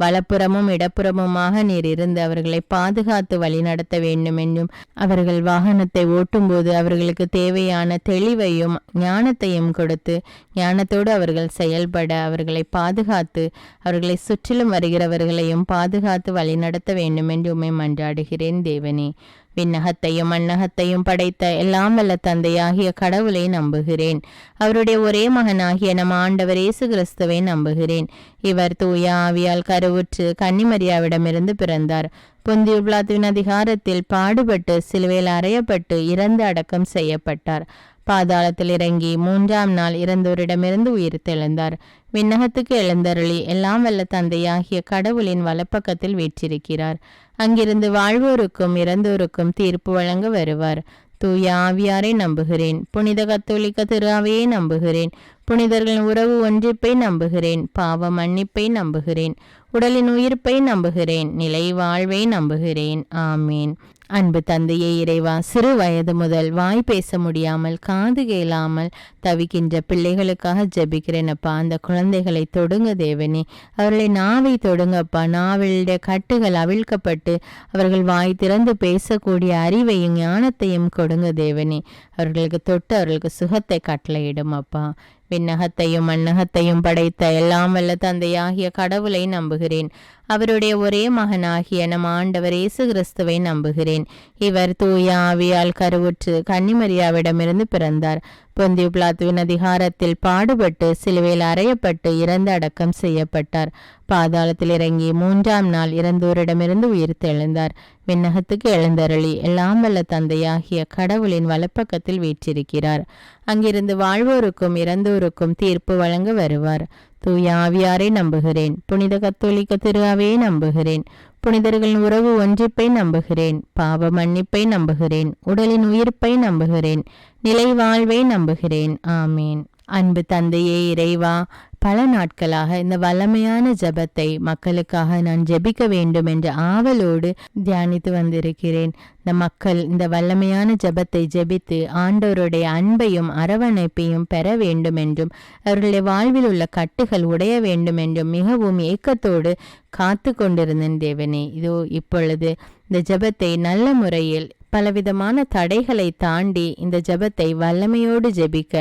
வலப்புறமும் இடப்புறமுமாக நீர் இருந்து அவர்களை பாதுகாத்து வழிநடத்த வேண்டும் என்றும், அவர்கள் வாகனத்தை ஓட்டும் போது அவர்களுக்கு தேவையான தெளிவையும் ஞானத்தையும் கொடுத்து ஞானத்தோடு அவர்கள் செயல்பட அவர்களை பாதுகாத்து அவர்களை சுற்றிலும் வருகிறவர்களையும் பாதுகாத்து வழிநடத்த வேண்டும் என்று உம்மை மன்றாடுகிறேன் தேவனே. விண்ணகத்தையும் மண்ணகத்தையும் படைத்த எல்லாம் வல்ல தந்தையாகிய கடவுளை நம்புகிறேன். அவருடைய ஒரே மகனாகிய நம் ஆண்டவர் இயேசு கிறிஸ்துவை நம்புகிறேன். இவர் தூய ஆவியால் கருவுற்று கன்னிமரியாவிடமிருந்து பிறந்தார். பொந்தியு பிலாத்துவின் அதிகாரத்தில் பாடுபட்டு சிலுவையில் அறையப்பட்டு இறந்து அடக்கம் செய்யப்பட்டார். பாதாளத்தில் இறங்கி 3ஆம் நாள் இறந்தோரிடமிருந்து உயிர்த்தெழுந்தார். விண்ணகத்துக்கு எழுந்தருளி எல்லாம் வல்ல தந்தையாகிய கடவுளின் வலப்பக்கத்தில் வீற்றிருக்கிறார். அங்கிருந்து வாழ்வோருக்கும் இறந்தோருக்கும் தீர்ப்பு வழங்க வருவார். தூய ஆவியாரை நம்புகிறேன். புனித கத்தோலிக்க திரு அவையை நம்புகிறேன். புனிதர்களின் உறவு ஒன்றிப்பை நம்புகிறேன். பாவ மன்னிப்பை நம்புகிறேன். உடலின் உயிர்ப்பை நம்புகிறேன். நிலை வாழ்வை நம்புகிறேன். ஆமேன். அன்பு தந்தையே இறைவா, சிறு வயது முதல் வாய் பேச முடியாமல் காது கேளாமல் தவிக்கின்ற பிள்ளைகளுக்காக ஜெபிக்கிறேனப்பா. அந்த குழந்தைகளை தொடுங்க தேவனே. அவர்களை நாவை தொடுங்கப்பா. நாவிலுடைய கட்டுகள் அவிழ்க்கப்பட்டு அவர்கள் வாய் திறந்து பேசக்கூடிய அறிவையும் ஞானத்தையும் கொடுங்க தேவனே. அவர்களுக்கு தொட்டு அவர்களுக்கு சுகத்தை கட்டளையிடும் அப்பா. விண்ணகத்தையும் மண்ணகத்தையும் படைத்த எல்லாம் வல்ல தந்தையாகிய கடவுளை நம்புகிறேன். அவருடைய ஒரே மகனாகிய நம் ஆண்டவர் இயேசு கிறிஸ்துவை நம்புகிறேன். இவர் தூய ஆவியால் கருவுற்று கன்னிமரியாவிடமிருந்து பிறந்தார். பொந்தியு பிலாத்துவின் அதிகாரத்தில் பாடுபட்டு சிலுவையில் அறையப்பட்டு இறந்து அடக்கம் செய்யப்பட்டார். பாதாளத்தில் இறங்கி 3ஆம் நாள் இறந்தோரிடமிருந்து உயிர்த்தெழுந்தார். விண்ணகத்துக்கு எழுந்தருளி எல்லாம் வல்ல தந்தையாகிய கடவுளின் வலப்பக்கத்தில் வீற்றிருக்கிறார். அங்கிருந்து வாழ்வோருக்கும் இறந்தோருக்கும் தீர்ப்பு வழங்க வருவார். தூய ஆவியாரை நம்புகிறேன். புனித கத்தோலிக்க திரு அவையை நம்புகிறேன். புனிதர்களின் உறவு ஒன்றிப்பை நம்புகிறேன். பாவ மன்னிப்பை நம்புகிறேன். உடலின் உயிர்ப்பை நம்புகிறேன். நிலை வாழ்வை நம்புகிறேன். ஆமேன். அன்பு தந்தையே இறைவா, பல நாட்களாக இந்த வல்லமையான ஜெபத்தை மக்களுக்காக நான் ஜெபிக்க வேண்டும் என்ற ஆவலோடு தியானித்து வந்திருக்கிறேன். இந்த மக்கள் இந்த வல்லமையான ஜெபத்தை ஜெபித்து ஆண்டவருடைய அன்பையும் அரவணைப்பையும் பெற வேண்டும் என்றும் அவர்களுடைய வாழ்வில் உள்ள கட்டுகள் உடைய வேண்டும் என்றும் மிகவும் ஏக்கத்தோடு காத்து கொண்டிருந்தேன் தேவனே. இதோ இப்பொழுது இந்த ஜெபத்தை நல்ல முறையில் பலவிதமான தடைகளை தாண்டி இந்த ஜெபத்தை வல்லமையோடு ஜெபிக்க,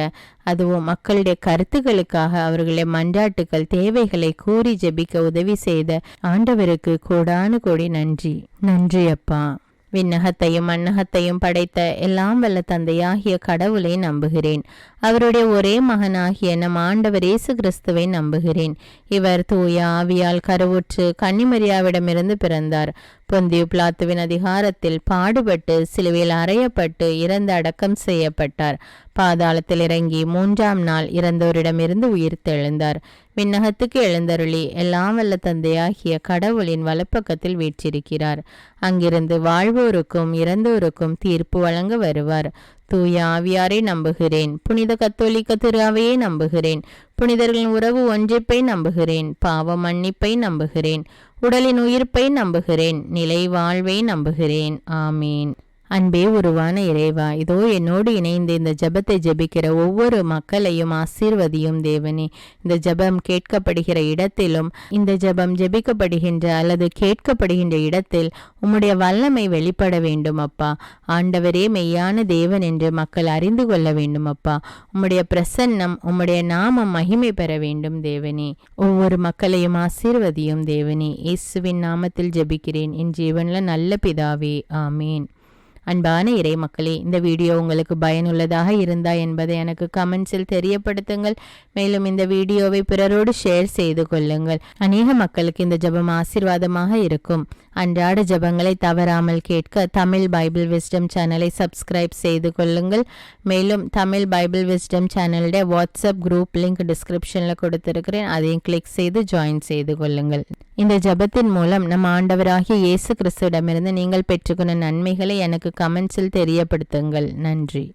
அதுவும் மக்களுடைய கருத்துக்களுக்காக அவர்களுடைய மன்றாட்டுக்கள் தேவைகளை கூறி ஜெபிக்க உதவி செய்த ஆண்டவருக்கு கோடானு கோடி நன்றி. நன்றி அப்பா. விண்ணகத்தையும் மண்ணகத்தையும் படைத்த எல்லாம் வல்ல தந்தையாகிய கடவுளை நம்புகிறேன். அவருடைய ஒரே மகனாகிய நம் ஆண்டவர் இயேசு கிறிஸ்துவை நம்புகிறேன். இவர் தூய ஆவியால் கருவுற்று கன்னிமரியாவிடமிருந்து பிறந்தார். பொந்தியு பிலாத்துவின் அதிகாரத்தில் பாடுபட்டு சிலுவையில் அறையப்பட்டு இறந்து அடக்கம் செய்யப்பட்டார். பாதாளத்தில் இறங்கி 3ஆம் நாள் இறந்தோரிடமிருந்து உயிர்த்தெழுந்தார். விண்ணகத்துக்கு எழுந்தருளி எல்லாம் வல்ல தந்தையாகிய கடவுளின் வலப்பக்கத்தில் வீற்றிருக்கிறார். அங்கிருந்து வாழ்வோருக்கும் இறந்தோருக்கும் தீர்ப்பு வழங்க வருவார். தூய ஆவியாரை நம்புகிறேன். புனித கத்தோலிக்க திரு அவையை நம்புகிறேன். புனிதர்களின் உறவு ஒன்றிப்பை நம்புகிறேன். பாவ மன்னிப்பை நம்புகிறேன். உடலின் உயிர்ப்பை நம்புகிறேன். நிலை வாழ்வை நம்புகிறேன். ஆமீன். அன்பே உருவான இறைவா, இதோ என்னோடு இணைந்து இந்த ஜெபத்தை ஜெபிக்கிற ஒவ்வொரு மக்களையும் ஆசீர்வதியும் தேவனே. இந்த ஜெபம் கேட்கப்படுகிற இடத்திலும் இந்த ஜெபம் ஜெபிக்கப்படுகின்ற அல்லது கேட்கப்படுகின்ற இடத்தில் உம்முடைய வல்லமை வெளிப்பட வேண்டும் அப்பா. ஆண்டவரே மெய்யான தேவன் என்று மக்கள் அறிந்து கொள்ள வேண்டும் அப்பா. உம்முடைய பிரசன்னம், உம்முடைய நாமம் மகிமை பெற வேண்டும் தேவனே. ஒவ்வொரு மக்களையும் ஆசீர்வதியும் தேவனே. இயேசுவின் நாமத்தில் ஜெபிக்கிறேன் என் ஜீவன்ல நல்ல பிதாவே. ஆமீன். அன்பான இறை மக்களே, இந்த வீடியோ உங்களுக்கு பயனுள்ளதாக இருந்தா என்பதை எனக்கு கமெண்ட்ஸில் தெரியப்படுத்துங்கள். மேலும் இந்த வீடியோவை பிறரோடு ஷேர் செய்து கொள்ளுங்கள். அநேக மக்களுக்கு இந்த ஜெபம் ஆசீர்வாதமாக இருக்கும். அன்றாட ஜெபங்களை தவறாமல் கேட்க தமிழ் பைபிள் விஸ்டம் சேனலை சப்ஸ்கிரைப் செய்து கொள்ளுங்கள். மேலும் தமிழ் பைபிள் விஸ்டம் சேனலுடைய வாட்ஸ்அப் குரூப் லிங்க் டிஸ்கிரிப்ஷனில் கொடுத்திருக்கிறேன். அதையும் கிளிக் செய்து ஜாயின் செய்து கொள்ளுங்கள். இந்த ஜெபத்தின் மூலம் நம் ஆண்டவராகிய இயேசு கிறிஸ்துவிடமிருந்து நீங்கள் பெற்றுக்கொண்ட நன்மைகளை எனக்கு கமெண்ட்ஸில் தெரியப்படுத்துங்கள். நன்றி.